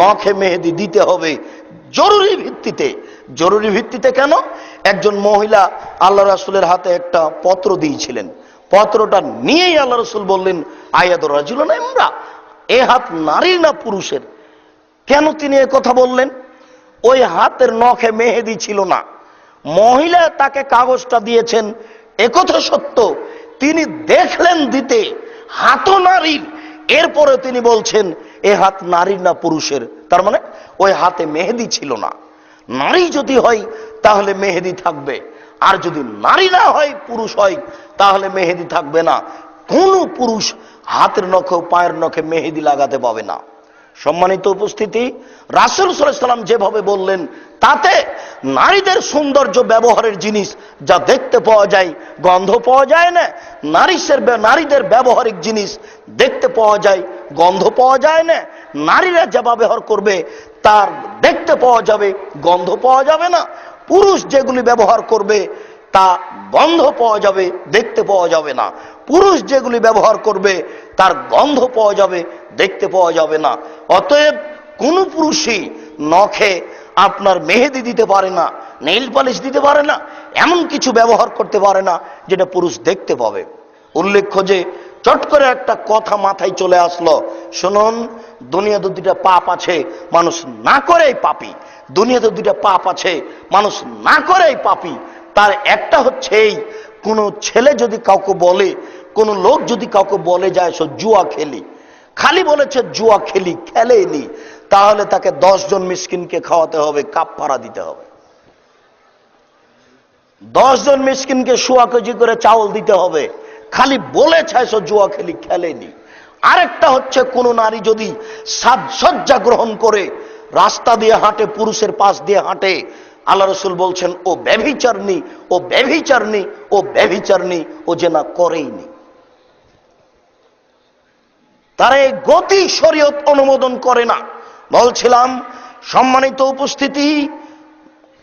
নখে মেহেদি দিতে হবে জরুরি ভিত্তিতে। জরুরি ভিত্তিতে কেন? একজন মহিলা আল্লাহ রাসূলের হাতে একটা পত্র দিয়েছিলেন, পত্রটা নিয়েই আল্লাহ রাসূল বললেন, আয়াদুর রাজুলান ইমরা, এ হাত নারীর না পুরুষের? কেন তিনি এ কথা বললেন? ওই হাতের নখে মেহেদি ছিল না, মহিলা তাকে কাগজটা দিয়েছেন, একথা সত্য। তিনি দেখলেন দিতে হাতও নারীর, এরপরে তিনি বলছেন এ হাত নারীর না পুরুষের। তার মানে ওই হাতে মেহেদি ছিল না। নারী যদি হয় তাহলে মেহেদি থাকবে, আর যদি নারী না হয় পুরুষ হয় তাহলে মেহেদি থাকবে না। কোন পুরুষ হাতের নখে পায়ের নখে মেহেদি লাগাতে পাবে না। সম্মানিত উপস্থিতি, রাসূল সাল্লাল্লাহু আলাইহি ওয়াসাল্লাম যেভাবে বললেন তাতে নারীদের সৌন্দর্য ব্যবহারের জিনিস যা দেখতে পাওয়া যায়, গন্ধ পাওয়া যায় না। নারীদের ব্যবহারিক জিনিস দেখতে পাওয়া যায়, গন্ধ পাওয়া যায় না। নারীরা যা ব্যবহার করবে তার দেখতে পাওয়া যাবে, গন্ধ পাওয়া যাবে না। পুরুষ যেগুলি ব্যবহার করবে তা গন্ধ পাওয়া যাবে, দেখতে পাওয়া যাবে না। পুরুষ যেগুলি ব্যবহার করবে তার গন্ধ পাওয়া যাবে, দেখতে পাওয়া যাবে না। অতএব কোন পুরুষই নখে আপনার মেহেদি দিতে পারে না, নেইল পালিশ দিতে পারে না, এমন কিছু ব্যবহার করতে পারে না যেটা পুরুষ দেখতে পাবে। উল্লেখ্য যে চট করে একটা কথা মাথায় চলে আসলো, শুনুন, দুনিয়াতে দুইটা পাপ আছে, মানুষ না করেই পাপী। দুনিয়াতে দুইটা পাপ আছে, মানুষ না করেই পাপী। তার একটা হচ্ছে এই, কোন ছেলে যদি কাউকে বলে, কোন লোক যদি কাউকে বলে যায় সে জুয়া খেলি, খালি বলেছে জুয়া খেলি, খেলেনি, তাহলে তাকে 10 জন মিসকিনকে খাওয়াতে হবে, কাফারা দিতে হবে। 10 জন মিসকিনকে 1.25 কেজি করে চাউল দিতে হবে, খালি বলেছে সে জুয়া খেলি, খেলেনি। আরেকটা হচ্ছে কোন নারী যদি সাজসজ্জা গ্রহণ করে রাস্তা দিয়ে হাঁটে, পুরুষের পাশ দিয়ে হাঁটে, আল্লাহ রাসূল বলছেন ও ব্যভিচারনী, ও ব্যভিচারনী, ও ব্যভিচারনী, ও জেনা করেইনি। তার এই গতি শরীয়ত অনুমোদন করে না। বলছিলাম সম্মানিত উপস্থিতি,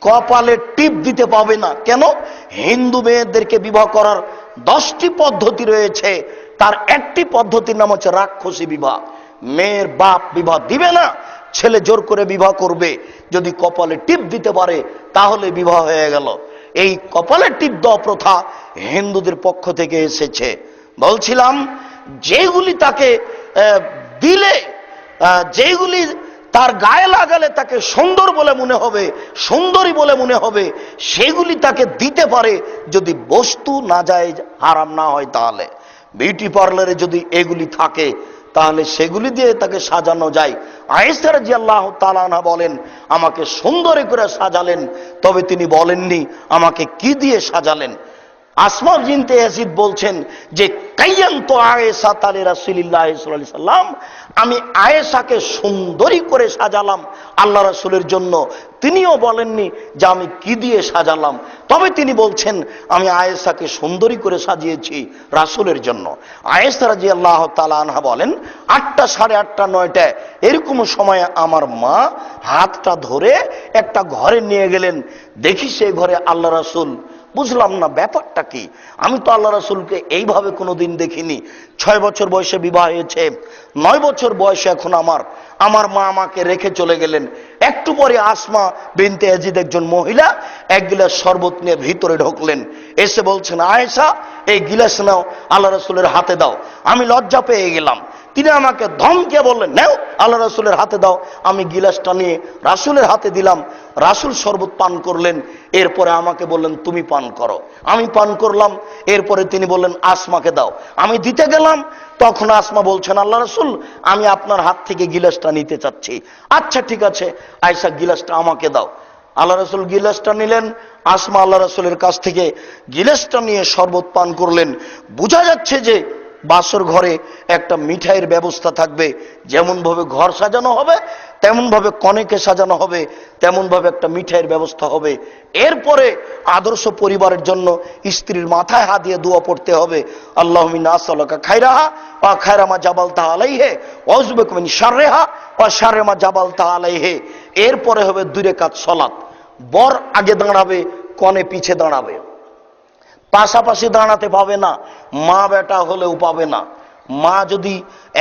কপালে টিপ দিতে পাবে না। কেন? হিন্দু মেয়েদেরকে বিবাহ করার 10টি পদ্ধতি রয়েছে, তার একটি পদ্ধতির নাম হচ্ছে রাক্ষসী বিবাহ। মেয়ের বাপ বিবাহ দিবে না, ছেলে জোর করে বিবাহ করবে। যদি কপালে টিপ দিতে পারে তাহলে বিবাহ হয়ে গেল। এই কপালে টিপ দেওয়া প্রথা হিন্দুদের পক্ষ থেকে এসেছে। বলছিলাম, যেগুলি তাকে দিলে, যেগুলি তার গায়ে লাগালে তাকে সুন্দর বলে মনে হবে, সুন্দরী বলে মনে হবে, সেগুলি তাকে দিতে পারে, যদি বস্তু নাজায়েজ হারাম না হয়। তাহলে বিউটি পার্লারে যদি এগুলি থাকে তাহলে সেগুলি দিয়ে তাকে সাজানো যায়। আয়েশা রাদিয়াল্লাহু তাআলা আনহা বলেন, আমাকে সুন্দরী করে সাজালেন, তবে তিনি বলেননি আমাকে কি দিয়ে সাজালেন। আসমা বিনতে ইয়াজিদ বলছেন যে কাইয়ান্তু আয়েশা তালি রাসূলিল্লাহ সাল্লাল্লাহু আলাইহি সাল্লাম, আমি আয়েশাকে সুন্দরী করে সাজালাম আল্লাহ রাসূলের জন্য। তিনিও বলেননি যে আমি কি দিয়ে সাজালাম, তবে তিনি বলছেন আমি আয়েশাকে সুন্দরী করে সাজিয়েছি রাসূলের জন্য। আয়েশা রাদিয়াল্লাহু তাআলা আনহা বলেন, 8টা, 8:30, 9টা এরকম সময়ে আমার মা হাতটা ধরে একটা ঘরে নিয়ে গেলেন। দেখি সেই ঘরে আল্লাহ রাসূল। বুঝলাম না ব্যাপারটা কি, আমি তো আল্লাহ রাসূলকে এইভাবে কোনোদিন দেখিনি। 6 বছর বয়সে বিবাহ হয়েছে, 9 বছর বয়সে এখন আমার মা আমাকে রেখে চলে গেলেন। একটু পরে আসমা বিনতে ইয়াজিদ, একজন মহিলা, এক গিলাস শরবত নিয়ে ভিতরে ঢুকলেন। এসে বলছেন, আয়েশা এই গিলাস নাও, আল্লাহ রাসূলের হাতে দাও। আমি লজ্জা পেয়ে গেলাম। তিনি আমাকে ধমকে বললেন, নাও আল্লাহ রাসূলের হাতে দাও। আমি গিলাসটা নিয়ে রাসূলের হাতে দিলাম। রাসূল শরবত পান করলেন। এরপরে আমাকে বললেন, তুমি পান করো। আমি পান করলাম। এরপরে তিনি বললেন, আসমাকে দাও। আমি দিতে গেলাম, তখন আসমা বলছেন, আল্লাহ রাসূল আমি আপনার হাত থেকে গিলাসটা নিতে চাচ্ছি। আচ্ছা ঠিক আছে, আয়েশা গিলাসটা আমাকে দাও। আল্লাহ রাসূল গিলাসটা নিলেন। আসমা আল্লাহ রাসূলের কাছ থেকে গিলাসটা নিয়ে শরবত পান করলেন। বোঝা যাচ্ছে যে বাসর ঘরে একটা মিঠাইয়ের ব্যবস্থা থাকবে। যেমন ভাবে ঘর সাজানো হবে, তেমন ভাবে কনেকে সাজানো হবে, তেমন ভাবে একটা মিঠাইয়ের ব্যবস্থা হবে। এরপরে আদর্শ পরিবারের জন্য স্ত্রীর মাথায় হাত দিয়ে দোয়া পড়তে হবে, আল্লাহুম্মা ইন্নী আসআলুকা খায়রাহা ওয়া খায়রা মা জাবালতা আলাইহি ওয়া আউযু বিকা মিন শাররিহা ওয়া শাররি মা জাবালতা আলাইহি। এরপরে হবে 2 রাকাত সালাত। বর আগে দাঁড়াবে, কনে পিছে দাঁড়াবে। পাশাপাশি দাঁড়াতে পাবে না, মা বেটা হলেও পাবে না। মা যদি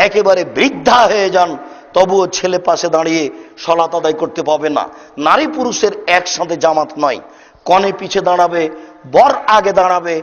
একেবারে বৃদ্ধা হয়ে যান তবুও ছেলে পাশে দাঁড়িয়ে সালাত আদায় করতে পাবে না। নারী পুরুষের একসাথে জামাত নয়। কনে পিছে দাঁড়াবে, বর আগে দাঁড়াবে।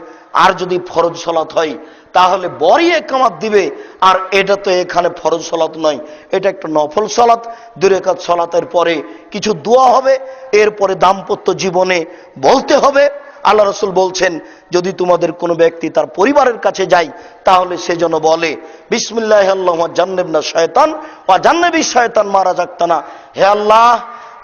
আর যদি ফরজ সালাত হয় তাহলে বরই ইকামত দিবে। আর এটা তো এখানে ফরজ সালাত নয়, এটা একটা নফল সালাত। 2 রাকাত সালাতের পরে কিছু দোয়া হবে। এরপরে দাম্পত্য জীবনে বলতে হবে। আল্লাহ রাসূল বলছেন, যদি তোমাদের কোনো ব্যক্তি তার পরিবারের কাছে যায় তাহলে সে যেন বলে, বিসমিল্লাহি আল্লাহুম্মা জান্নিবনা শায়তান ওয়া জান্নিবি শায়তান মা রাযাকতানা। হে আল্লাহ,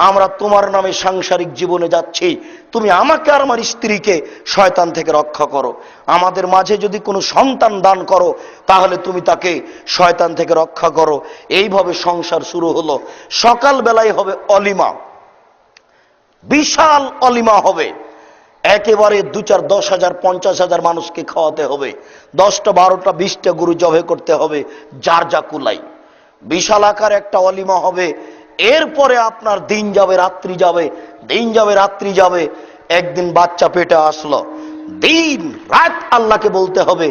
আমরা তোমার নামে সাংসারিক জীবনে যাচ্ছি, তুমি আমাকে আর আমার স্ত্রীকে শয়তান থেকে রক্ষা করো। আমাদের মাঝে যদি কোনো সন্তান দান করো তাহলে তুমি তাকে শয়তান থেকে রক্ষা করো। এইভাবে সংসার শুরু হলো। সকাল বেলায় হবে অলিমা, বিশাল অলিমা হবে। একেবারে 2-4, 10,000, 50,000 মানুষকে খাওয়াতে হবে। 10টা, 12টা, 20টা গরু জবাই করতে হবে, যার যা কুলাই। বিশাল আকার একটা অলিমা হবে। এরপরে আপনার দিন যাবে রাত্রি যাবে, দিন যাবে রাত্রি যাবে। একদিন বাচ্চা পেটে আসলো, দিন রাত আল্লাহকে বলতে হবে,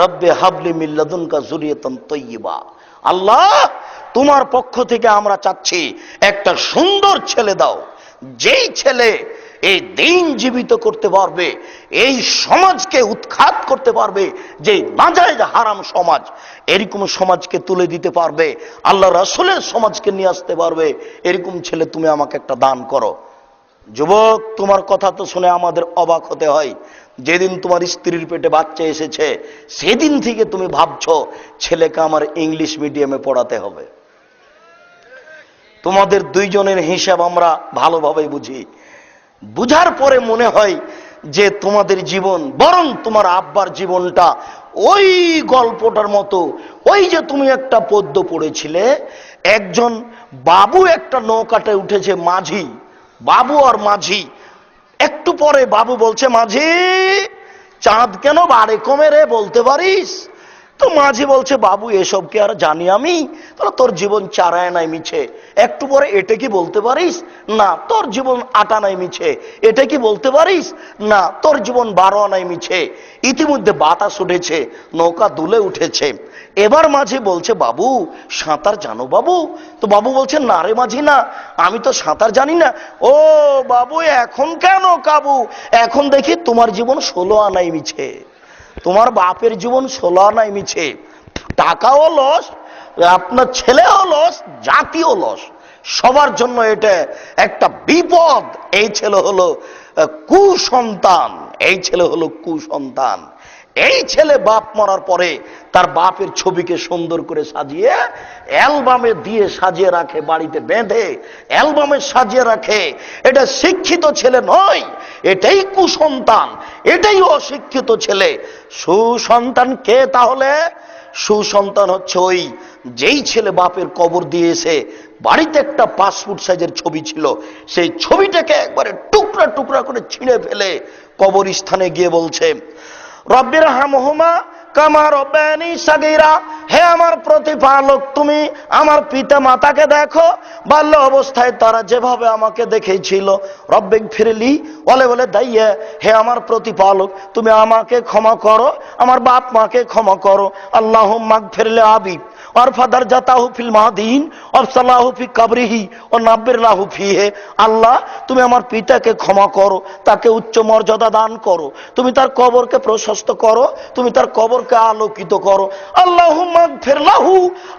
রব্বে হাবলি মিন লাদুনকা যুররিয়াতান তাইয়্যিবা। আল্লাহ, তোমার পক্ষ থেকে আমরা চাচ্ছি একটা সুন্দর ছেলে দাও, যেই ছেলে এই দিন জীবিত করতে পারবে, এই সমাজকে উৎখাত করতে পারবে, যে নাজায়েজ হারাম সমাজ, এরকম সমাজকে তুলে দিতে পারবে, আল্লাহ রাসূলের সমাজকে নিয়ে আসতে পারবে, এরকম ছেলে তুমি আমাকে একটা দান করো। যুবক, তোমার কথা তো শুনে আমাদের অবাক হতে হয়। যেদিন তোমার স্ত্রীর পেটে বাচ্চা এসেছে সেদিন থেকে তুমি ভাবছো ছেলেকে আমার ইংলিশ মিডিয়ামে পড়াতে হবে। তোমাদের 2 জনের হিসাব আমরা ভালোভাবে বুঝি। বুঝার পরে মনে হয় যে তোমাদের জীবন, বরং তোমার আব্বার জীবনটা ওই গল্পটার মতো। ওই যে তুমি একটা পদ্য পড়েছিলে, একজন বাবু একটা নৌকাতে উঠেছে, মাঝি, বাবু আর মাঝি। একটু পরে বাবু বলছে, মাঝি চাঁদ কেন বাড়ে কমে রে, বলতে পারিস? তো মাঝি বলছে, বাবু এসব কি আর জানি আমি? তাহলে তোর জীবন চারায় নাই মিছে। একটু পরে, এটা কি বলতে পারিস? না। তোর জীবন আটা নাই মিছে। এটা কি বলতে পারিস? না। তোর জীবন 12 আনাই মিছে। ইতিমধ্যে বাতাস উঠেছে, নৌকা দুলে উঠেছে। এবার মাঝি বলছে, বাবু সাঁতার জানো বাবু? তো বাবু বলছে, না রে মাঝি, না, আমি তো সাঁতার জানি না। ও বাবু, এখন কেন কাবু? এখন দেখি তোমার জীবন 16 আনাই মিছে, তোমার বাপের জীবন 16 আনাই মিছে। টাকাও লস, আপনার ছেলেও লস, জাতিও লস, সবার জন্য এটা একটা বিপদ। এই ছেলে হলো কুসন্তান, এই ছেলে হলো কুসন্তান। এই ছেলে বাপ মরার পরে তার বাপের ছবিকে সুন্দর করে সাজিয়ে অ্যালবামে দিয়ে সাজিয়ে রাখে, বাড়িতে বেঁধে অ্যালবামে সাজিয়ে রাখে। এটা শিক্ষিত ছেলে নয়, এটাই কুসন্তান, এটাই অশিক্ষিত ছেলে। সুসন্তান কে তাহলে? সুসন্তান হচ্ছে ওই যেই ছেলে বাপের কবর দিয়েছে, বাড়িতে একটা 5 ফুট সাইজের ছবি ছিল, সেই ছবিটাকে একবারে টুকরা টুকরা করে ছিঁড়ে ফেলে কবরস্থানে গিয়ে বলছে, রব্বির হামহুমা কামা রব্বায়ানি সাগীরা, হে আমার প্রতিপালক, তুমি আমার পিতা মাতাকে দেখো, বাল্য অবস্থায় তারা যেভাবে আমাকে দেখেছিল। রব্বিক ফিরলি বলে বলে দাইয়া, হে আমার প্রতিপালক, তুমি আমাকে ক্ষমা করো, আমার বাপ মাকে ক্ষমা করো। আল্লাহুম্মা গফিরলি আবি আর ফাদার জাতাহু ফিল মাহদিন আফসালাহু ফি কবরিহি ও নাব্বির লাহু ফিহে। আল্লাহ, তুমি আমার পিতাকে ক্ষমা করো, তাকে উচ্চ মর্যাদা দান করো, তুমি তার কবরকে প্রশস্ত করো, তুমি তার কবরকে আলোকিত করো। আল্লাহুম্মা গফির লাহু,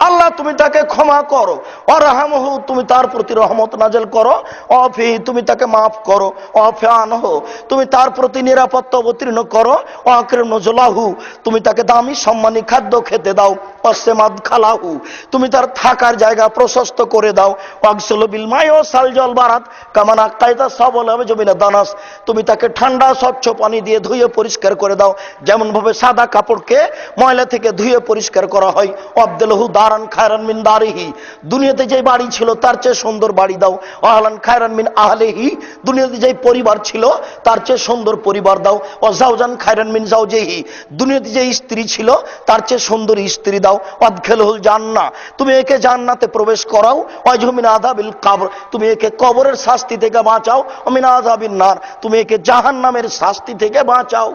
আল্লাহ তুমি তাকে ক্ষমা করো। ওয়ারহামহু, তুমি তার প্রতি রহমত নাযিল করো। ওয়াফি, তুমি তাকে মাফ করো। ওয়াফি আনহু, তুমি তার প্রতি নিরাপত্তা অবতীর্ণ করো। ওয়াকরিম নুজুলাহু, তুমি তাকে দামি সম্মানী খাদ্য খেতে দাও। ওয়াসমাদ খালাহু, তুমি তার থাকার জায়গা প্রশস্ত করে দাও। ওয়াগসুলু বিল মাই ও সালজল বারাত কামান আকাইতা সাবল হবে জমিনা দানাস, তুমি তাকে ঠান্ডা স্বচ্ছ পানি দিয়ে ধুয়ে পরিষ্কার করে দাও, যেমন ভাবে সাদা কাপড়কে ময়লা থেকে ধুয়ে পরিষ্কার করা হয়। আবদুলহু দারান খায়রান মিন দারিহি, দুনিয়াতে যে বাড়ি ছিল তার চেয়ে সুন্দর বাড়ি দাও। আহলান খায়রান মিন আহলিহি, দুনিয়াতে যে পরিবার ছিল তার চেয়ে সুন্দর পরিবার দাও। ও জাওজান খায়রান মিন জাওজিহি, দুনিয়াতে যে স্ত্রী ছিল তার চেয়ে সুন্দর স্ত্রী দাও। ওয়াদখিলহুল জান্নাহ, তুমি একে জান্নাতে প্রবেশ করাও। ওয়াজহু মিন আযাবিল কবর, তুমি একে কবরের শাস্তি থেকে বাঁচাও। ও মিন আযাবিন নার, তুমি একে জাহান্নামের শাস্তি থেকে বাঁচাও।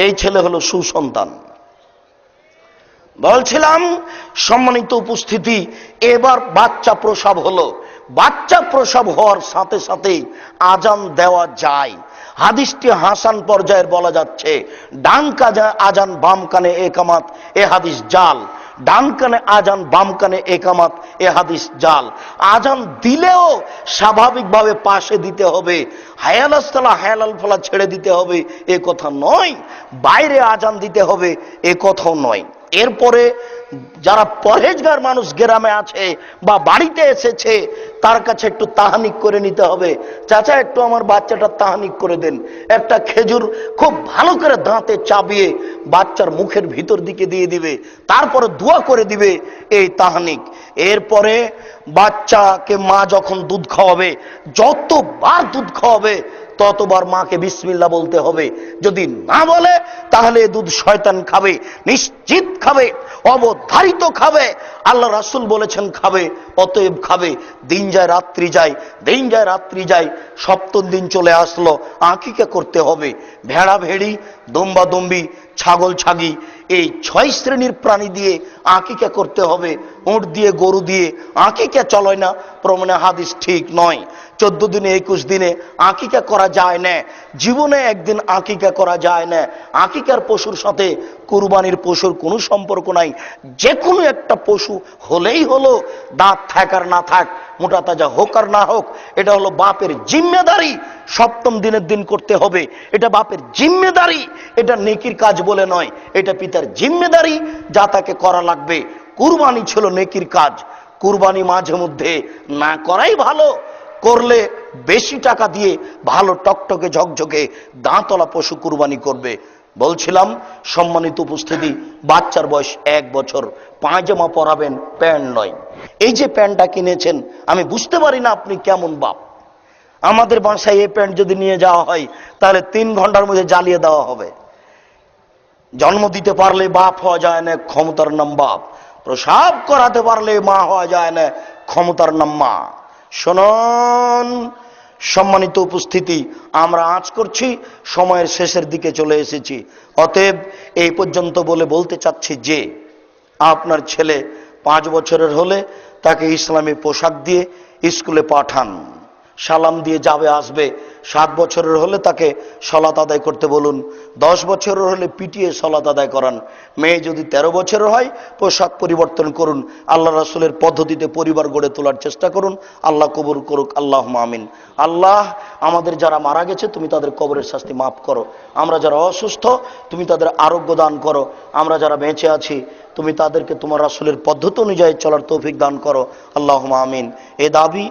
এই ছেলে হলো সুসন্তান। বলছিলাম সম্মানিত উপস্থিতি, এবার বাচ্চা প্রসব হলো। বাচ্চা প্রসব হওয়ার সাথে সাথেই আজান দেওয়া যায়। হাদিসটি হাসান পর্যায়ের বলা যাচ্ছে। ডান কানে আজান, বাম কানে একামাত, এ হাদিস জাল। ডান কানে আজান, বাম কানে একামাত, এ হাদিস জাল। আজান দিলেও স্বাভাবিকভাবে পাশে দিতে হবে, হায়ালাস্তলা হায়ালাল ফলা ছেড়ে দিতে হবে এ কথা নয়, বাইরে আজান দিতে হবে এ কথাও নয়। এরপরে যারা পরহেজগার মানুষ গ্রামে আছে বা বাড়িতে এসেছে, তার কাছে একটু তাহানিক করে নিতে হবে। চাচা, একটু আমার বাচ্চাটা তাহানিক করে দেন। একটা খেজুর খুব ভালো করে দাঁতে চাবিয়ে বাচ্চার মুখের ভিতর দিকে দিয়ে দিবে, তারপরে দোয়া করে দিবে এই তাহানিক। এরপরে বাচ্চাকে মা যখন দুধ খাওয়াবে, যতবার দুধ খাওয়াবে ততবার মাকে বিসমিল্লাহ বলতে হবে। যদি না বলে তাহলে দুধ শয়তান খাবে, নিশ্চিত খাবে, অবধারিত খাবে। আল্লাহ রাসূল বলেছেন খাবে, অতএব খাবে। দিন যায় রাত্রি যায়, দিন যায় রাত্রি যায়, সপ্তম দিন চলে আসলো, আকিকা করতে হবে। ভেড়া ভেড়ি, দম্বা দম্বি, ছাগল ছাগি, এই 6 শ্রেণীর প্রাণী দিয়ে আকিকা করতে হবে। উট দিয়ে, গরু দিয়ে আকিকা চলয় না, প্রমাণে হাদিস ঠিক নয়। 14 দিনে 21 দিনে আকিকা করা যায় না, জীবনে একদিন আকিকা করা যায় না। আকিকার পশুর সাথে কুরবানির পশুর কোনো সম্পর্ক নাই। যে কোনো একটা পশু হলেই হলো, দাঁত থাক আর না থাক, মোটা তাজা হোক আর না হোক, এটা হলো বাপের জিম্মেদারি। সপ্তম দিনের দিন করতে হবে, এটা বাপের জিম্মেদারি, এটা নেকির কাজ বলে নয়, এটা পিতার জিম্মেদারি, যা তাকে করা লাগবে। কুরবানি ছিল নেকির কাজ, কুরবানি মাঝে মধ্যে না করাই ভালো, করলে বেশি টাকা দিয়ে ভালো টকটকে ঝকঝকে দাঁতলা পশু কুরবানি করবে। বলছিলাম সম্মানিত উপস্থিতি, বাচ্চার বয়স 1 বছর, পায়জামা পরাবেন, প্যান্ট নয়। এই যে প্যান্টটা কিনেছেন, আমি বুঝতে পারি না আপনি কেমন বাপ। আমাদের বাসায় এই প্যান্ট যদি নিয়ে যাওয়া হয় তাহলে 3 ঘন্টার মধ্যে জ্বালিয়ে দেওয়া হবে। জন্ম দিতে পারলে বাপ হওয়া যায় না, ক্ষমতার নাম বাপ। প্রসাব করাতে পারলে মা হওয়া যায় না, ক্ষমতার নাম মা। শুনুন সম্মানিত উপস্থিতি, আমরা আজ করছি, সময়ের শেষের দিকে চলে এসেছি। অতএব এই পর্যন্ত বলতে চাচ্ছি যে আপনার ছেলে 5 বছরের হলে তাকে ইসলামী পোশাক দিয়ে স্কুলে পাঠান, সালাম দিয়ে যাবে আসবে। 7 বছরের হলে তাকে সলাত আদায় করতে বলুন, 10 বছরের হলে পিটিয়ে সলাত আদায় করান। মেয়ে যদি 13 বছরের হয় পোশাক পরিবর্তন করুন। আল্লাহ রাসূলের পদ্ধতিতে পরিবার গড়ে তোলার চেষ্টা করুন। আল্লাহ কবুল করুক, আল্লাহুম্মা আমিন। আল্লাহ আমাদের যারা মারা গেছে তুমি তাদের কবরের শাস্তি মাফ করো। আমরা যারা অসুস্থ তুমি তাদের আরোগ্য দান করো। আমরা যারা বেঁচে আছি তুমি তাদেরকে তোমার রাসূলের পদ্ধতি অনুযায়ী চলার তৌফিক দান করো, আল্লাহুম্মা আমিন। এ দাবি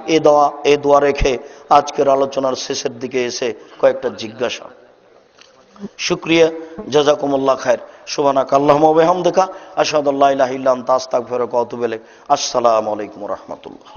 এ দোয়া রেখে আজকের আলোচনার শেষের দিকে এসে কয়েকটা জিজ্ঞাসা। শুকরিয়া, জাযাকুমুল্লাহ খায়ের। সুবহানাকা আল্লাহুম্মা ওয়া বিহামদিকা আশহাদু আল্লা ইলাহা ইল্লা আনতা আস্তাগফিরুকা ওয়া আতুবু ইলাইক। আসসালামু আলাইকুম ওয়া রাহমাতুল্লাহ।